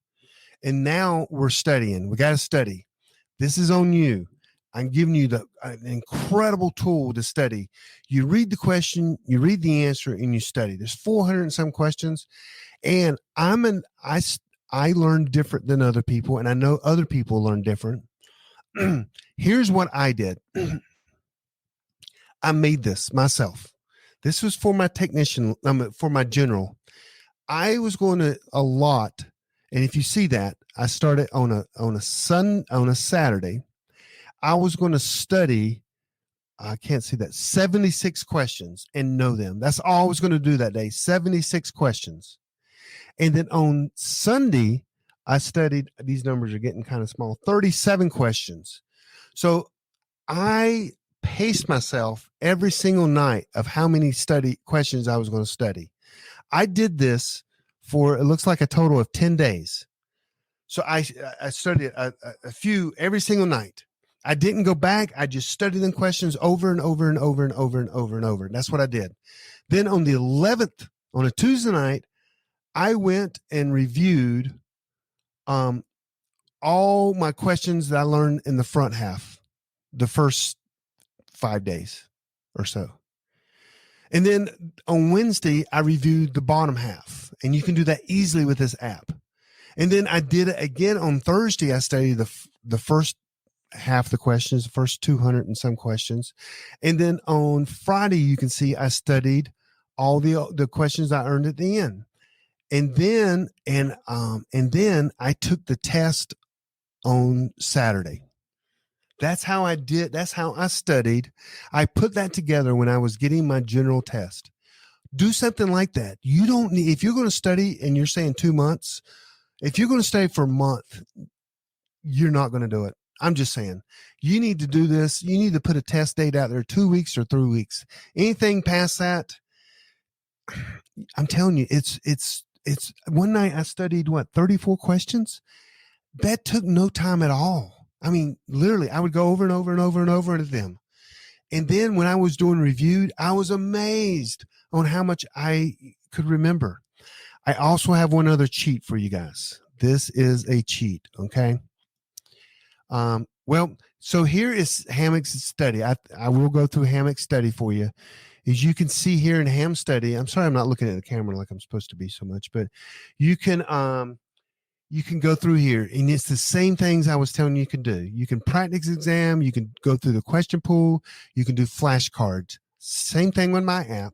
And now we're studying. We got to study. This is on you. I'm giving you an incredible tool to study. You read the question, you read the answer, and you study. There's 400 and some questions. And I learn different than other people, and I know other people learn different. Here's what I did. I made this myself. This was for my technician, for my general. I was going to allot, and if you see that, I started on a Saturday. I was going to study, I can't see that, 76 questions and know them. That's all I was going to do that day, 76 questions. And then on Sunday, I studied, these numbers are getting kind of small, 37 questions. So I paced myself every single night of how many study questions I was going to study. I did this for, it looks like a total of 10 days. So I studied a few every single night. I didn't go back. I just studied them questions over and over and over and over and over and over. And that's what I did. Then on the 11th, on a Tuesday night, I went and reviewed all my questions that I learned in the front half, the first 5 days or so. And then on Wednesday, I reviewed the bottom half. And you can do that easily with this app. And then I did it again on Thursday. I studied the first half the questions, the first 200 and some questions. And then on Friday, you can see I studied all the questions I earned at the end. And then I took the test on Saturday. That's how I did. That's how I studied. I put that together when I was getting my general test. Do something like that. You don't need, if you're going to study and you're saying 2 months, if you're going to study for a month, you're not going to do it. I'm just saying, you need to do this. You need to put a test date out there, 2 weeks or 3 weeks. Anything past that, I'm telling you, it's one night I studied 34 questions. That took no time at all. I mean, literally, I would go over and over and over and over to them. And then when I was doing reviewed, I was amazed on how much I could remember. I also have one other cheat for you guys. This is a cheat. Okay. Well, so here is Hammock's study. I will go through Hammock's study for you. As you can see here in Ham study, I'm sorry I'm not looking at the camera like I'm supposed to be so much, but you can go through here, and it's the same things I was telling you can do. You can practice exam, you can go through the question pool, you can do flashcards. Same thing with my app.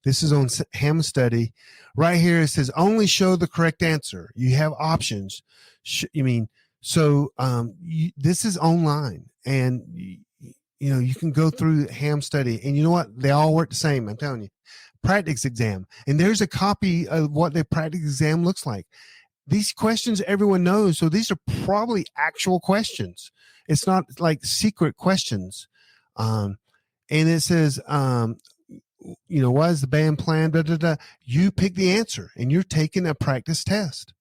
This is on Ham study. Right here it says only show the correct answer. You have options. This is online, and you can go through Ham study, and you know what? They all work the same. I'm telling you. Practice exam, and there's a copy of what the practice exam looks like. These questions everyone knows, so these are probably actual questions. It's not like secret questions. And it says, what is the band plan? Da, da, da. You pick the answer, and you're taking a practice test.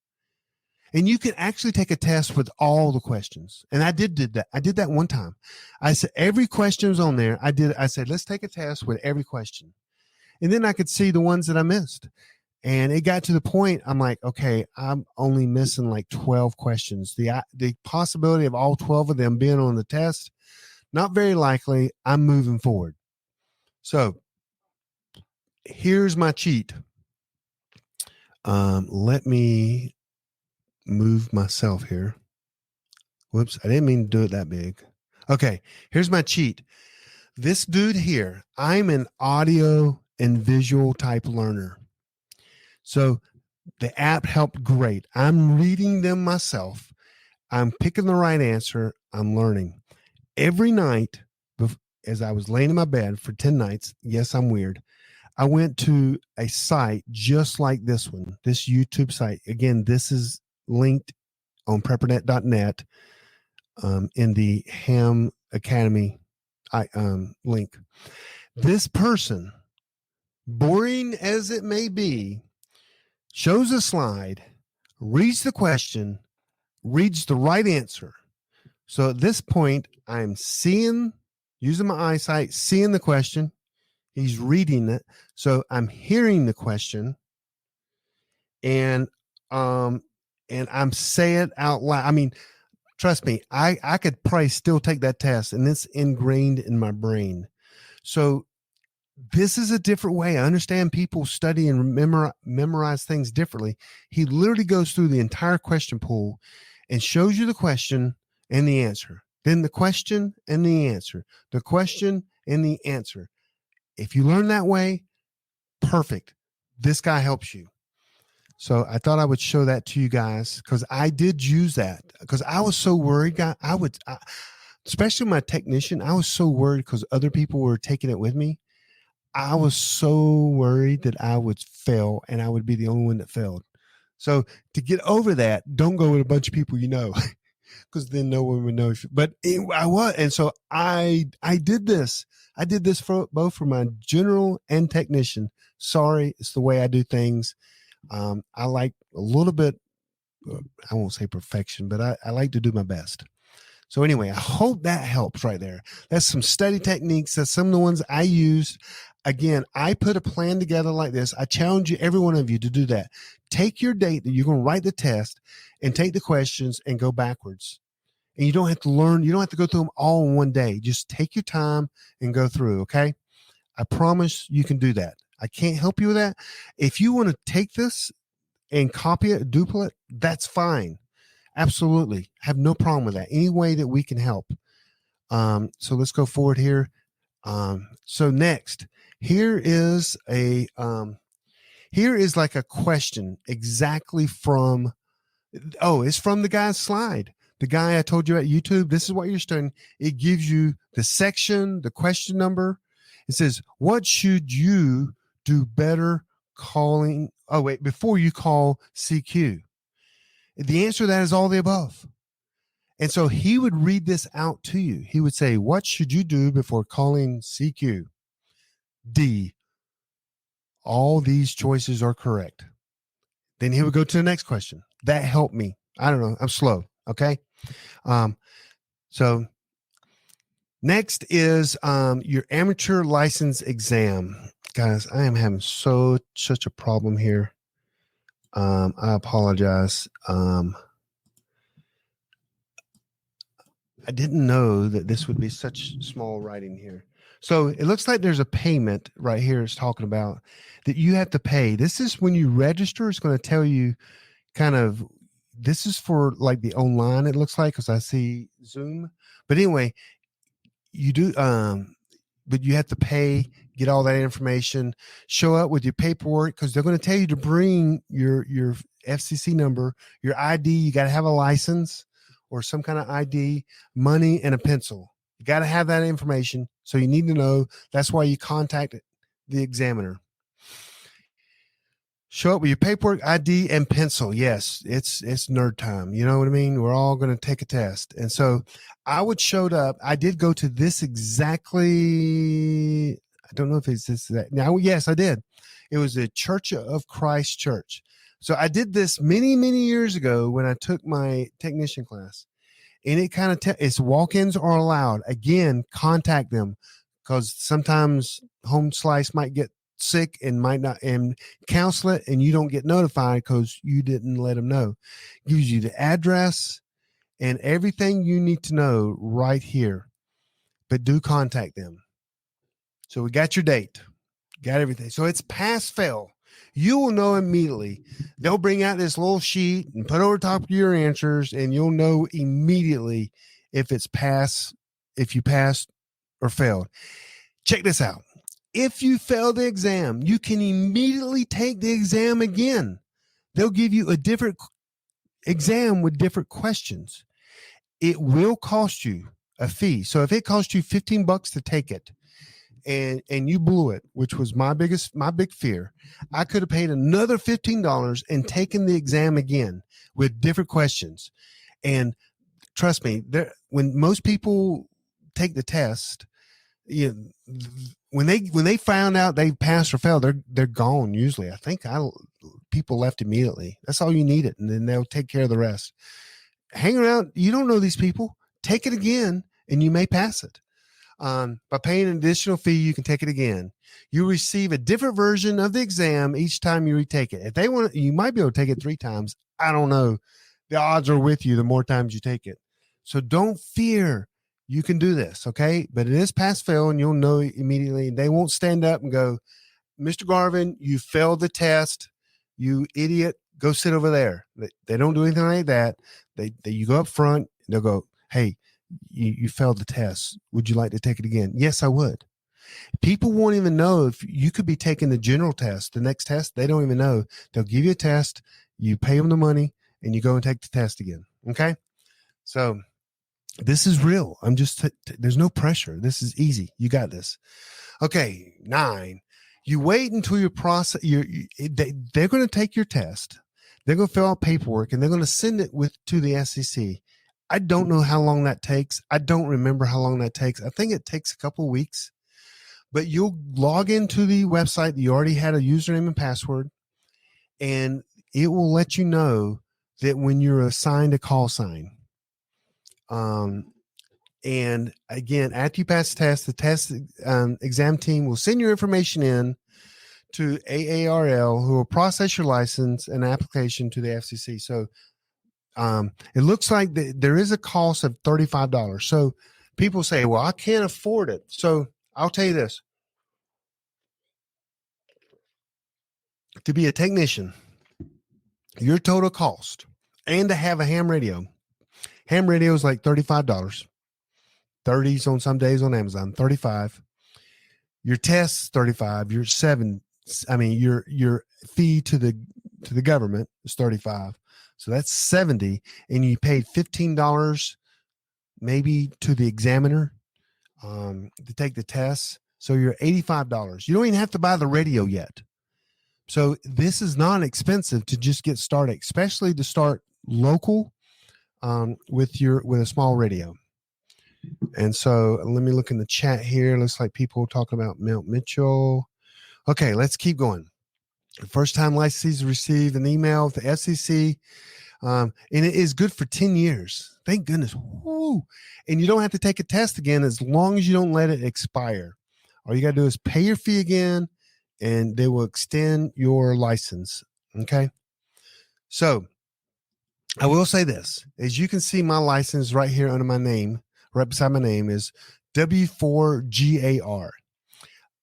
And you can actually take a test with all the questions. And I did that. I did that one time. I said, every question was on there. I said, let's take a test with every question. And then I could see the ones that I missed. And it got to the point, I'm like, okay, I'm only missing like 12 questions. The possibility of all 12 of them being on the test, not very likely. I'm moving forward. So here's my cheat. Let me move myself here. Whoops, I didn't mean to do it that big. Okay, here's my cheat. This dude here, I'm an audio and visual type learner. So the app helped great. I'm reading them myself. I'm picking the right answer. I'm learning. Every night, as I was laying in my bed for 10 nights, yes, I'm weird, I went to a site just like this one, this YouTube site. Again, this is linked on preppernet.net in the Ham Academy link. This person, boring as it may be, shows a slide, reads the question, reads the right answer. So at this point, I'm using my eyesight, seeing the question. He's reading it. So I'm hearing the question, and I'm saying it out loud. I mean, trust me, I could probably still take that test, and it's ingrained in my brain. So this is a different way. I understand people study and memorize things differently. He literally goes through the entire question pool and shows you the question and the answer. Then the question and the answer. The question and the answer. If you learn that way, perfect. This guy helps you. So I thought I would show that to you guys because I did use that because I was so worried. Especially my technician, I was so worried because other people were taking it with me. I was so worried that I would fail and I would be the only one that failed. So to get over that, don't go with a bunch of people you know, because then no one would know. I was, and so I did this. I did this both for my general and technician. Sorry, it's the way I do things. I like a little bit. I won't say perfection, but I like to do my best. So anyway, I hope that helps right there. That's some study techniques. That's some of the ones I used. Again, I put a plan together like this. I challenge you, every one of you, to do that. Take your date that you're going to write the test and take the questions and go backwards. And you don't have to learn. You don't have to go through them all in one day. Just take your time and go through. Okay. I promise you can do that. I can't help you with that. If you want to take this and copy it, duplicate, that's fine. Absolutely. I have no problem with that. Any way that we can help. So let's go forward here. So next, here is like a question exactly from, it's from the guy's slide. The guy I told you at YouTube, this is what you're studying. It gives you the section, the question number. It says, what should you do better calling? Oh, wait, before you call CQ. The answer to that is all the above. And so he would read this out to you. He would say, what should you do before calling CQ? D, all these choices are correct. Then he would go to the next question. That helped me. I don't know. I'm slow. Okay. So next is your amateur license exam. Guys, I am having such a problem here. I apologize. I didn't know that this would be such small writing here. So it looks like there's a payment right here it's talking about that you have to pay. This is when you register. It's going to tell you kind of, this is for like the online, it looks like, because I see Zoom. But anyway, you do, but you have to pay, get all that information, show up with your paperwork, because they're going to tell you to bring your FCC number, your ID. You got to have a license or some kind of ID, money, and a pencil. You got to have that information. So you need to know. That's why you contact the examiner. Show up with your paperwork, ID, and pencil. Yes, it's nerd time. You know what I mean? We're all going to take a test. And so I showed up. I did go to this exactly. I don't know if it's this. Now, yes, I did. It was the Church of Christ Church. So I did this many, many years ago when I took my technician class. And it kind of, it's walk-ins are allowed. Again, contact them, because sometimes Home Slice might get sick and might not, and counsel it, and you don't get notified because you didn't let them know. Gives you the address and everything you need to know right here. But do contact them. So we got your date, got everything. So it's pass fail. You will know immediately. They'll bring out this little sheet and put over top of your answers, and you'll know immediately if it's pass, if you passed or failed. Check this out. If you fail the exam, you can immediately take the exam again. They'll give you a different exam with different questions. It will cost you a fee. So if it costs you $15 to take it, and you blew it, which was my big fear, I could have paid another $15 and taken the exam again with different questions. And trust me, when most people take the test, when they found out they passed or failed, they're gone usually. I think people left immediately. That's all you needed, and then they'll take care of the rest. Hang around. You don't know these people. Take it again, and you may pass it. By paying an additional fee, you can take it again. You receive a different version of the exam each time you retake it. If they want, you might be able to take it 3 times. I don't know. The odds are with you the more times you take it. So don't fear. You can do this, okay? But it is pass fail, and you'll know immediately. They won't stand up and go, Mr. Garvin, you failed the test. You idiot. Go sit over there. They don't do anything like that. You go up front. They'll go, hey, you failed the test. Would you like to take it again? Yes, I would. People won't even know if you could be taking the general test, the next test. They don't even know. They'll give you a test. You pay them the money, and you go and take the test again. Okay? So this is real. There's no pressure. This is easy. You got this. Okay. 9, you wait until your process. They're going to take your test. They're going to fill out paperwork, and they're going to send it to the SEC. I don't know how long that takes. I don't remember how long that takes. I think it takes a couple of weeks, but you'll log into the website. You already had a username and password, and it will let you know that when you're assigned a call sign. And again, after you pass the test exam team will send your information in to AARL, who will process your license and application to the FCC. So it looks like there is a cost of $35. So people say, well, I can't afford it. So I'll tell you this. To be a technician, your total cost, and to have a ham radio. Ham radio is like $35. 30s on some days on Amazon, 35. Your tests, 35. Your your fee to the government is 35. So that's 70. And you paid $15 maybe to the examiner to take the test. So you're $85. You don't even have to buy the radio yet. So this is not expensive to just get started, especially to start local with a small radio. And so let me look in the chat here. Looks like people talking about Mount Mitchell. Okay, let's keep going. The first time licensees receive an email with the FCC, and it is good for 10 years. Thank goodness. Woo. And you don't have to take a test again as long as you don't let it expire. All you got to do is pay your fee again, and they will extend your license. Okay. So I will say this. As you can see, my license right here under my name, right beside my name, is W4GAR.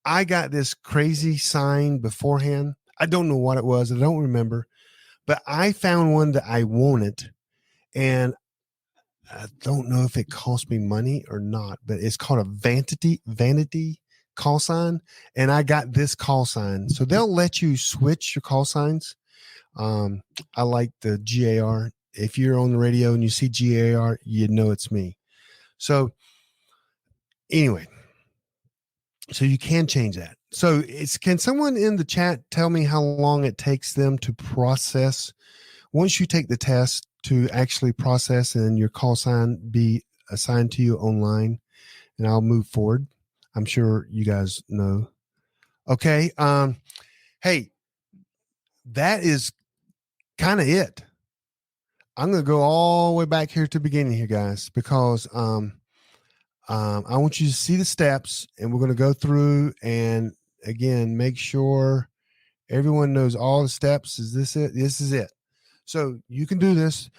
I got this crazy sign beforehand. I don't know what it was. I don't remember. But I found one that I wanted. And I don't know if it cost me money or not, but it's called a vanity call sign. And I got this call sign. So they'll let you switch your call signs. I like the GAR. If you're on the radio and you see GAR, you know it's me. So anyway, so you can change that. So can someone in the chat tell me how long it takes them to process once you take the test to actually process and your call sign be assigned to you online? And I'll move forward. I'm sure you guys know. Okay. Hey, that is kind of it. I'm going to go all the way back here to the beginning here, guys, because I want you to see the steps, and we're going to go through and, again, make sure everyone knows all the steps. Is this it? This is it. So you can do this.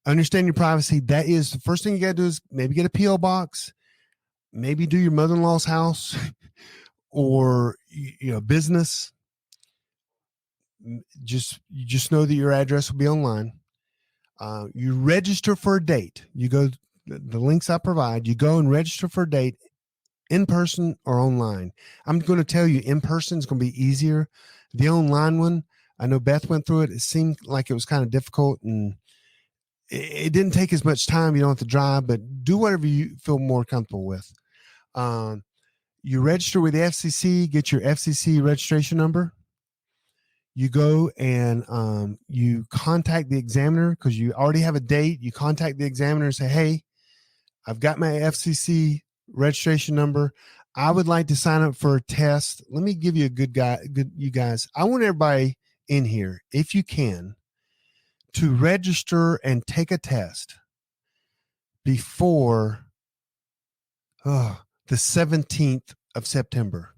Understand your privacy. That is the first thing you got to do is maybe get a P.O. box, maybe do your mother-in-law's house or, business. You just know that your address will be online. You register for a date. You go, the links I provide, you go and register for a date in person or online. I'm going to tell you in person is going to be easier. The online one, I know Beth went through it. It seemed like it was kind of difficult, and it didn't take as much time. You don't have to drive, but do whatever you feel more comfortable with. You register with the FCC, get your FCC registration number. You go and you contact the examiner because you already have a date. You contact the examiner and say, hey, I've got my FCC registration number. I would like to sign up for a test. Let me give you a you guys. I want everybody in here, if you can, to register and take a test before the 17th of September.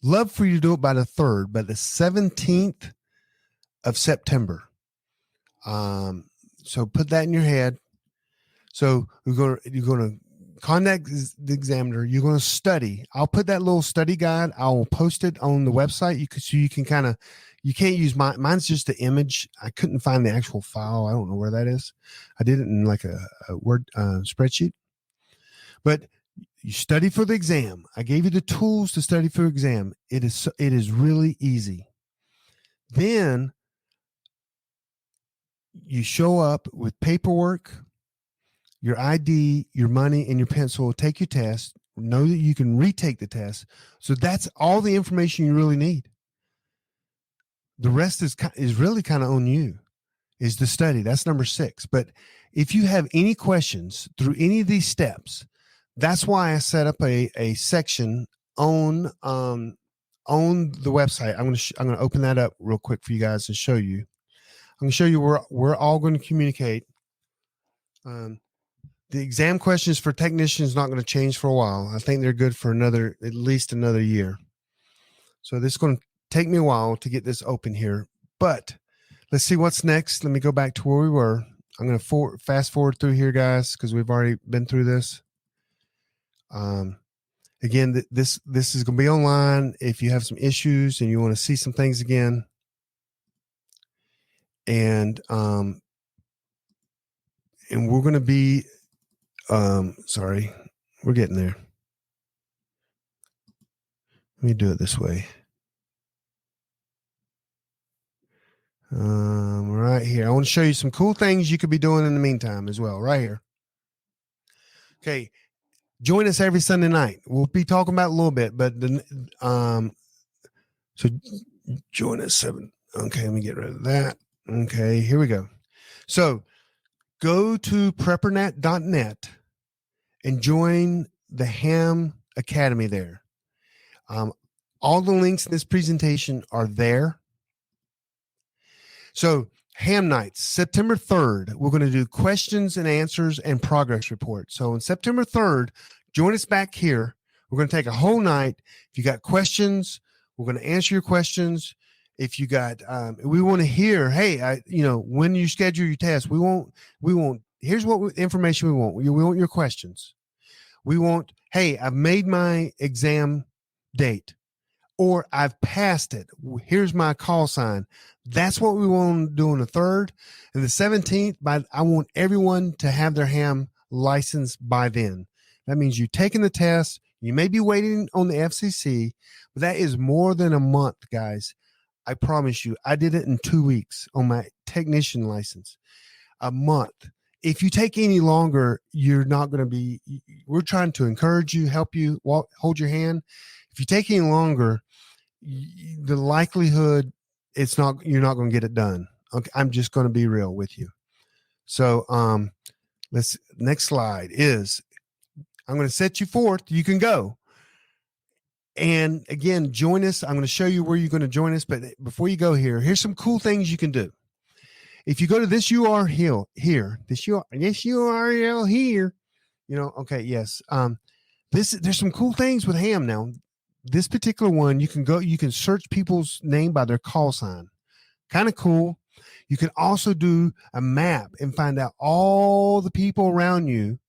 Love for you to do it by the 3rd, but the 17th of September. So put that in your head. So you're going to contact the examiner. You're going to study. I'll put that little study guide. I will post it on the website. You can kind of, you can't use mine's just the image. I couldn't find the actual file. I don't know where that is. I did it in like a Word spreadsheet. But you study for the exam. I gave you the tools to study for exam. It is really easy. Then you show up with paperwork, your ID, your money, and your pencil. Take your test. Know that you can retake the test. So that's all the information you really need. The rest is really kind of on you, is the study. That's number 6. But if you have any questions through any of these steps, that's why I set up a section on the website. I'm going to open that up real quick for you guys and show you. I'm going to show you where we're all going to communicate. The exam questions for technicians not going to change for a while. I think they're good for at least another year. So this is going to take me a while to get this open here, but let's see what's next. Let me go back to where we were. I'm going to fast forward through here, guys, because we've already been through this. Again, this is going to be online. If you have some issues and you want to see some things again, and we're going to be, sorry, we're getting there. Let me do it this way. Right here. I want to show you some cool things you could be doing in the meantime as well, right here. Okay. Join us every Sunday night. We'll be talking about a little bit, but so join us 7. Okay, let me get rid of that. Okay, here we go. So go to preppernet.net and join the Ham Academy there. All the links in this presentation are there. So Ham Nights, September 3rd, we're going to do questions and answers and progress report. So on September 3rd, join us back here. We're going to take a whole night. If you got questions, we're going to answer your questions. If you got, we want to hear, hey, when you schedule your test, we want, here's what information we want. We want your questions. We want, hey, I've made my exam date, or I've passed it. Here's my call sign. That's what we want to do on the 3rd. And the 17th, I want everyone to have their ham license by then. That means you've taken the test. You may be waiting on the FCC, but that is more than a month, guys. I promise you, I did it in 2 weeks on my technician license. A month. If you take any longer, you're not going to be, we're trying to encourage you, help you, hold your hand. If you take any longer, the likelihood you're not going to get it done. Okay, I'm just going to be real with you. So next slide is, I'm going to set you forth. You can go. And again, join us. I'm going to show you where you're going to join us. But before you go here's some cool things you can do. If you go to this URL here, this URL here, okay, yes. There's some cool things with Ham now. This particular one, you can search people's name by their call sign. Kind of cool. You can also do a map and find out all the people around you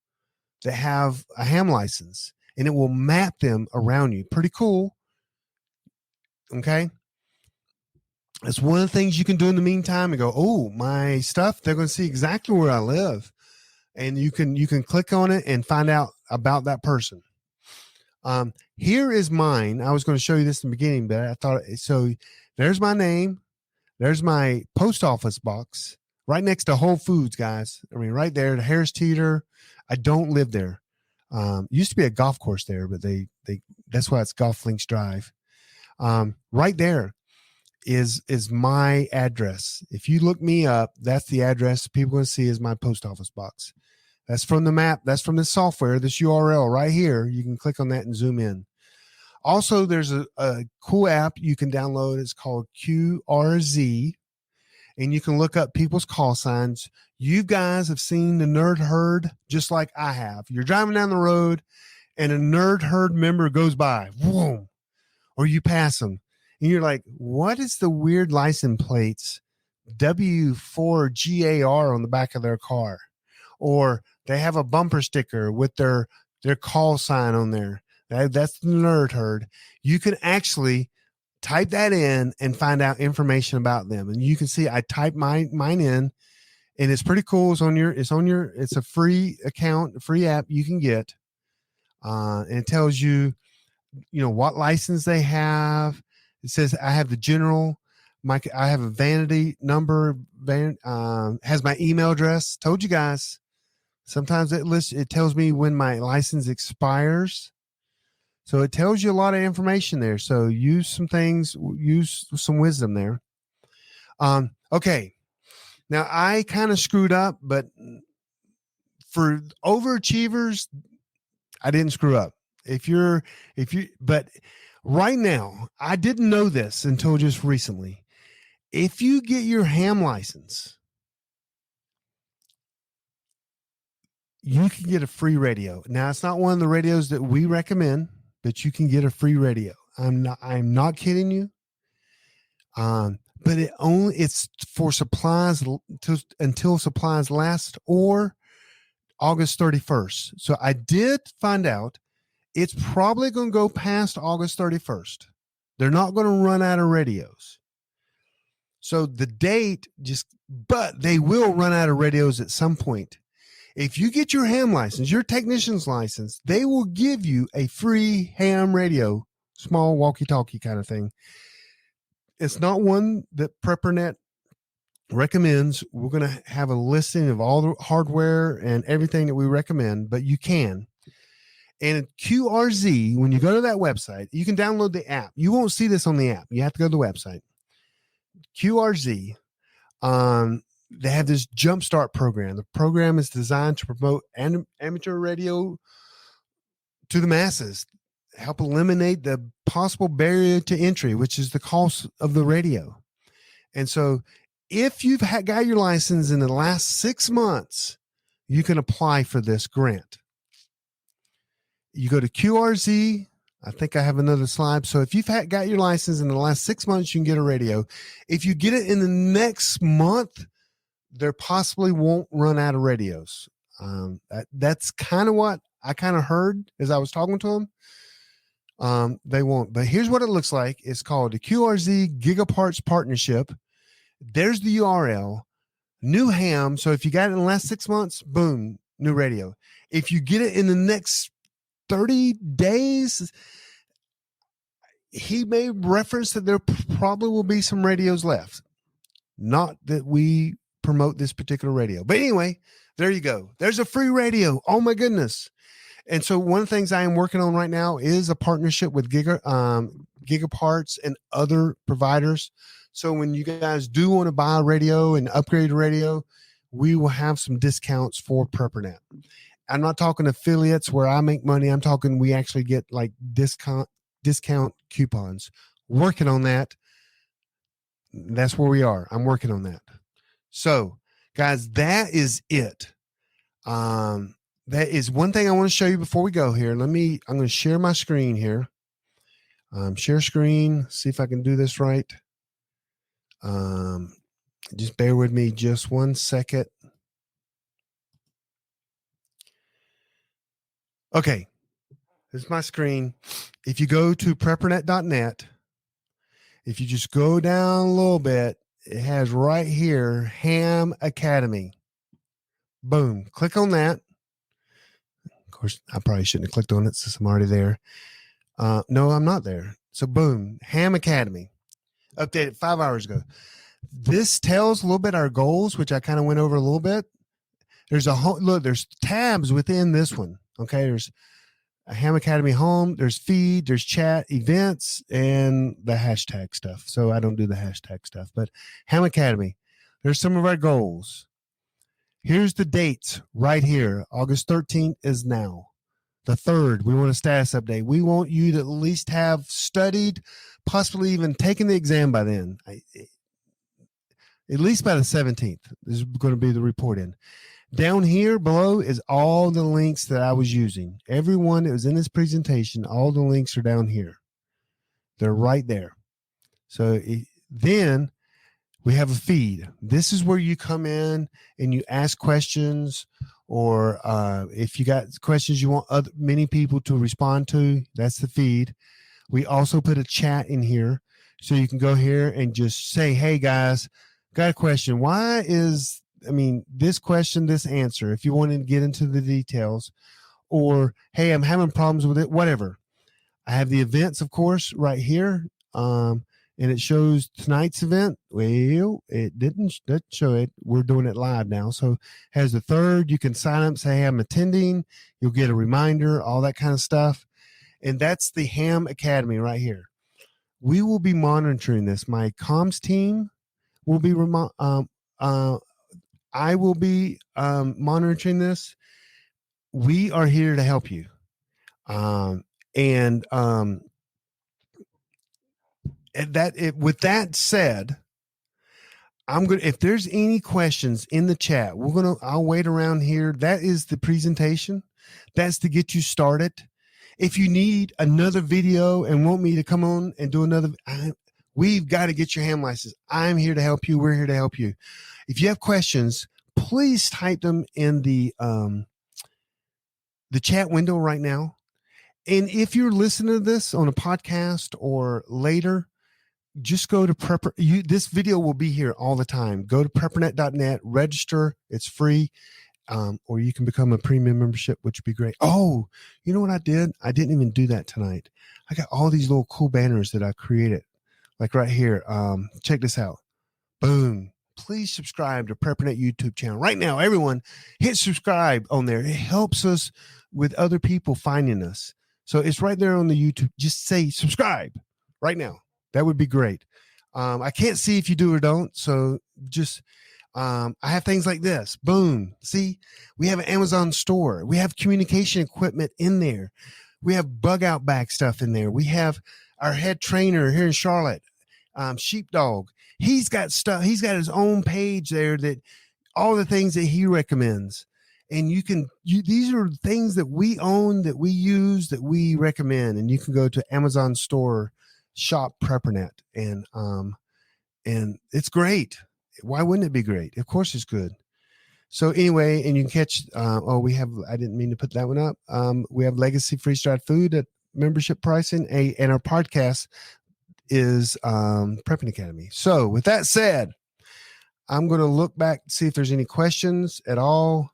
that have a ham license, and it will map them around you. Pretty cool. Okay. That's one of the things you can do in the meantime and go, oh, my stuff, they're going to see exactly where I live. And you can click on it and find out about that person. Here is mine. I was going to show you this in the beginning, but I thought, so there's my name. There's my post office box right next to Whole Foods, guys. I mean, right there, the Harris Teeter. I don't live there. Used to be a golf course there, but that's why it's Golf Links Drive. Right there is my address. If you look me up, that's the address people are going to see is my post office box. That's from the map. That's from the software, this URL right here. You can click on that and zoom in. Also, there's a cool app you can download. It's called QRZ, and you can look up people's call signs. You guys have seen the nerd herd just like I have. You're driving down the road and a nerd herd member goes by, boom, or you pass them. And you're like, what is the weird license plates W4GAR on the back of their car? Or they have a bumper sticker with their call sign on there. That's the nerd herd. You can actually type that in and find out information about them. And you can see I typed mine in, and it's pretty cool. It's a free account, a free app you can get. And it tells you, what license they have. It says I have the general. I have a vanity number. Has my email address. Told you guys. Sometimes it tells me when my license expires. So it tells you a lot of information there. So use some wisdom there. Okay. Now I kind of screwed up, but for overachievers, I didn't screw up. But right now, I didn't know this until just recently. If you get your ham license, you can get a free radio. Now, it's not one of the radios that we recommend, but you can get a free radio. I'm not kidding you. But it's for supplies until supplies last, or August 31st. So I did find out it's probably going to go past August 31st. They're not going to run out of radios. So the date but they will run out of radios at some point. If you get your ham license, your technician's license, they will give you a free ham radio, small walkie-talkie kind of thing. It's not one that PrepperNet recommends. We're going to have a listing of all the hardware and everything that we recommend, but you can. And QRZ, when you go to that website, you can download the app. You won't see this on the app. You have to go to the website. QRZ, they have this Jumpstart program. The program is designed to promote amateur radio to the masses, help eliminate the possible barrier to entry, which is the cost of the radio. And so if you've got your license in the last 6 months, you can apply for this grant. You go to QRZ. I think I have another slide. So if you've got your license in the last 6 months, you can get a radio. If you get it in the next month, there possibly won't run out of radios. That's kind of what I kind of heard as I was talking to them. They won't. But here's what it looks like. It's called the QRZ Gigaparts Partnership. There's the URL. New ham. So if you got it in the last 6 months, boom, new radio. If you get it in the next 30 days, he may reference that there probably will be some radios left. Not that we promote this particular radio. But anyway, there you go. There's a free radio. Oh my goodness. And so one of the things I am working on right now is a partnership with Gigaparts and other providers. So when you guys do want to buy a radio and upgrade a radio, we will have some discounts for PrepperNet. I'm not talking affiliates where I make money. I'm talking we actually get like discount coupons. Working on that. That's where we are. I'm working on that. So, guys, that is it. That is one thing I want to show you before we go here. I'm going to share my screen here. Share screen. See if I can do this right. Just bear with me just 1 second. Okay. This is my screen. If you go to preppernet.net, if you just go down a little bit, it has right here, Ham Academy. Boom. Click on that. Of course, I probably shouldn't have clicked on it since I'm already there. No, I'm not there. So boom, Ham Academy. Updated 5 hours ago. This tells a little bit our goals, which I kind of went over a little bit. There's there's tabs within this one. Okay. There's a Ham Academy home. There's feed, there's chat, events, and the hashtag stuff. So I don't do the hashtag stuff, but Ham Academy, there's some of our goals. Here's the dates right here. August 13th is now. The 3rd, we want a status update. We want you to at least have studied, possibly even taken the exam by then. At least by the 17th is going to be the report in. Down here below is all the links that I was using. Everyone that was in this presentation, all the links are down here. They're right there. So then we have a feed. This is where you come in and you ask questions, or if you got questions you want many people to respond to, that's the feed. We also put a chat in here, so you can go here and just say, hey guys, got a question. This question, this answer, if you want to get into the details, or, hey, I'm having problems with it, whatever. I have the events, of course, right here. And it shows tonight's event. Well, it didn't show it. We're doing it live now. So has the 3rd, you can sign up, say, hey, I'm attending. You'll get a reminder, all that kind of stuff. And that's the Ham Academy right here. We will be monitoring this. My comms team will be I will be monitoring this. We are here to help you. With that said, if there's any questions in the chat, I'll wait around here. That is the presentation. That's to get you started. If you need another video and want me to come on and do another, we've got to get your ham license. I'm here to help you. We're here to help you. If you have questions, please type them in the chat window right now. And if you're listening to this on a podcast or later, just go to Prepper. This video will be here all the time. Go to preppernet.net, register. It's free. Or you can become a premium membership, which would be great. Oh, you know what I did? I didn't even do that tonight. I got all these little cool banners that I created. Like right here. Check this out. Boom. Please subscribe to PrepperNet YouTube channel. Right now, everyone, hit subscribe on there. It helps us with other people finding us. So it's right there on the YouTube. Just say subscribe right now. That would be great. I can't see if you do or don't. So just, I have things like this. Boom. See, we have an Amazon store. We have communication equipment in there. We have bug out bag stuff in there. We have our head trainer here in Charlotte, Sheepdog. He's got stuff. He's got his own page there that all the things that he recommends. And these are things that we own, that we use, that we recommend. And you can go to Amazon store, shop PrepperNet, and it's great. Why wouldn't it be great? Of course it's good. So anyway, and you can catch, I didn't mean to put that one up. We have Legacy Freeze-Dried Food at membership pricing, and our podcast is Prepping Academy. So with that said, I'm going to look back, see if there's any questions at all.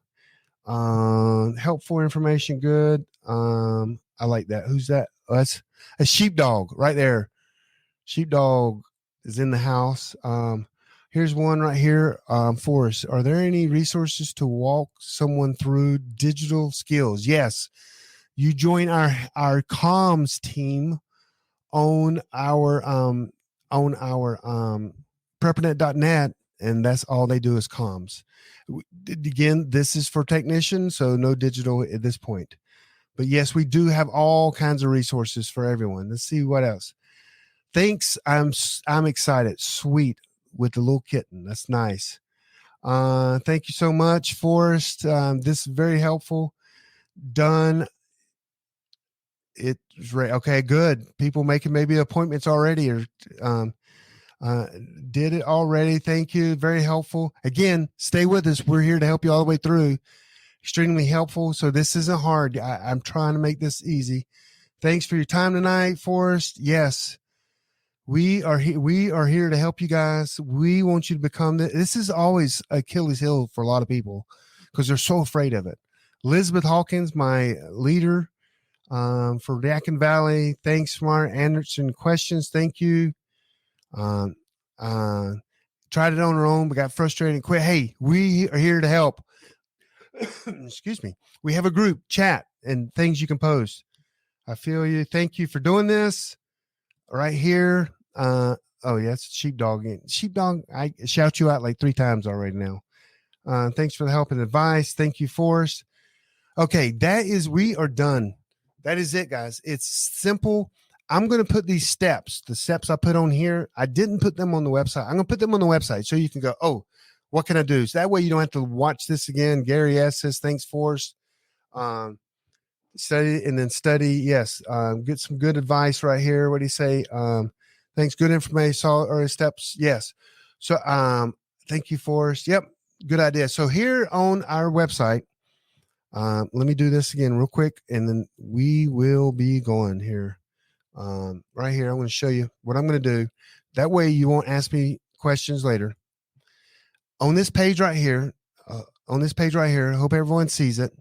Helpful information. Good. I like that. Who's that? Oh, that's a Sheepdog right there. Sheepdog is in the house. Here's one right here. For us, are there any resources to walk someone through digital skills? Yes. You join our comms team on our preppernet.net, and that's all they do is comms. Again, this is for technicians, so no digital at this point. But yes, we do have all kinds of resources for everyone. Let's see what else. Thanks. I'm excited. Sweet, with the little kitten. That's nice. Thank you so much, Forrest. This is very helpful. Done. It's right. Okay, good. People making maybe appointments already, or did it already. Thank you. Very helpful. Again, stay with us. We're here to help you all the way through. Extremely helpful. So this isn't hard. I'm trying to make this easy. Thanks for your time tonight, Forrest. Yes, we are here. We are here to help you guys. We want you to become this is always Achilles heel for a lot of people because they're so afraid of it. Elizabeth Hawkins, my leader for Yadkin Valley. Thanks, Smart Anderson. Questions. Thank you. Tried it on her own, but got frustrated and quit. Hey, we are here to help. Excuse me. We have a group chat and things you can post. I feel you. Thank you for doing this right here. Oh, yes, Sheepdog. Sheepdog, I shout you out like 3 times already now. Thanks for the help and advice. Thank you, Forrest. Okay, we are done. That is it, guys. It's simple. I'm going to put the steps I put on here. I didn't put them on the website. I'm going to put them on the website so you can go, oh, what can I do? So that way you don't have to watch this again. Gary S says, thanks, Forrest. Study and then study. Yes. Get some good advice right here. What do you say? Thanks. Good information. Saw early steps. Yes. So thank you, Forrest. Yep. Good idea. So here on our website, let me do this again real quick, and then we will be going here. Right here, I'm going to show you what I'm going to do. That way you won't ask me questions later. On this page right here, I hope everyone sees it.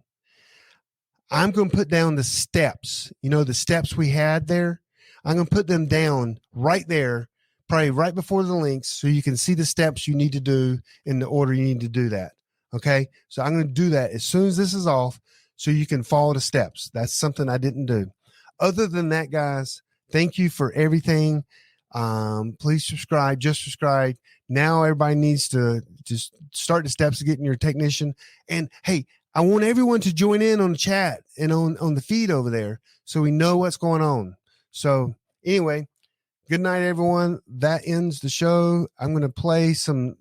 I'm going to put down the steps. You know, the steps we had there. I'm going to put them down right there, probably right before the links, so you can see the steps you need to do in the order you need to do that. Okay. So I'm going to do that as soon as this is off so you can follow the steps. That's something I didn't do. Other than that, guys, thank you for everything. Please subscribe, just subscribe. Now everybody needs to just start the steps of getting your technician. And hey, I want everyone to join in on the chat and on the feed over there so we know what's going on. So anyway, good night, everyone. That ends the show. I'm going to play some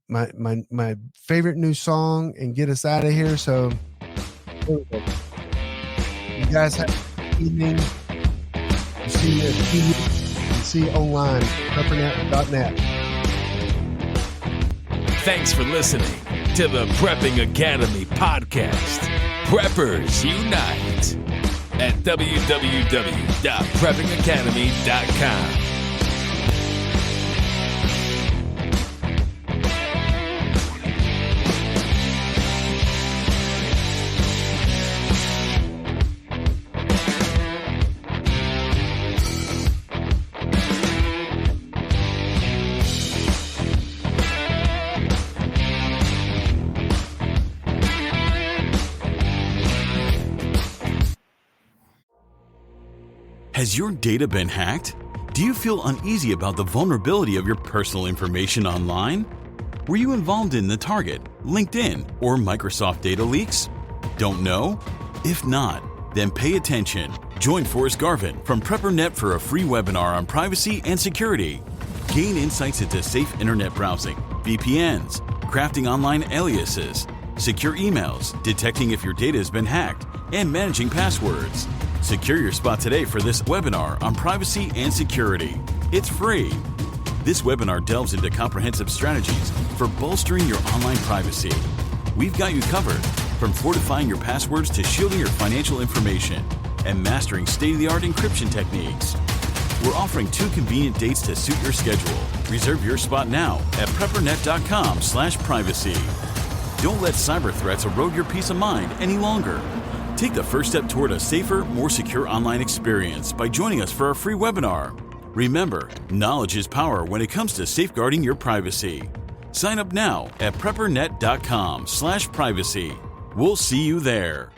my favorite new song and get us out of here. So you guys have a good evening. See you see you online, preppernet.net. Thanks for listening to the Prepping Academy podcast. Preppers Unite at www.preppingacademy.com. Has your data been hacked? Do you feel uneasy about the vulnerability of your personal information online? Were you involved in the Target, LinkedIn, or Microsoft data leaks? Don't know? If not, then pay attention. Join Forrest Garvin from PrepperNet for a free webinar on privacy and security. Gain insights into safe internet browsing, VPNs, crafting online aliases, secure emails, detecting if your data has been hacked, and managing passwords. Secure your spot today for this webinar on privacy and security. It's free. This webinar delves into comprehensive strategies for bolstering your online privacy. We've got you covered, from fortifying your passwords to shielding your financial information and mastering state-of-the-art encryption techniques. We're offering 2 convenient dates to suit your schedule. Reserve your spot now at preppernet.com/privacy. Don't let cyber threats erode your peace of mind any longer. Take the first step toward a safer, more secure online experience by joining us for our free webinar. Remember, knowledge is power when it comes to safeguarding your privacy. Sign up now at preppernet.com/privacy. We'll see you there.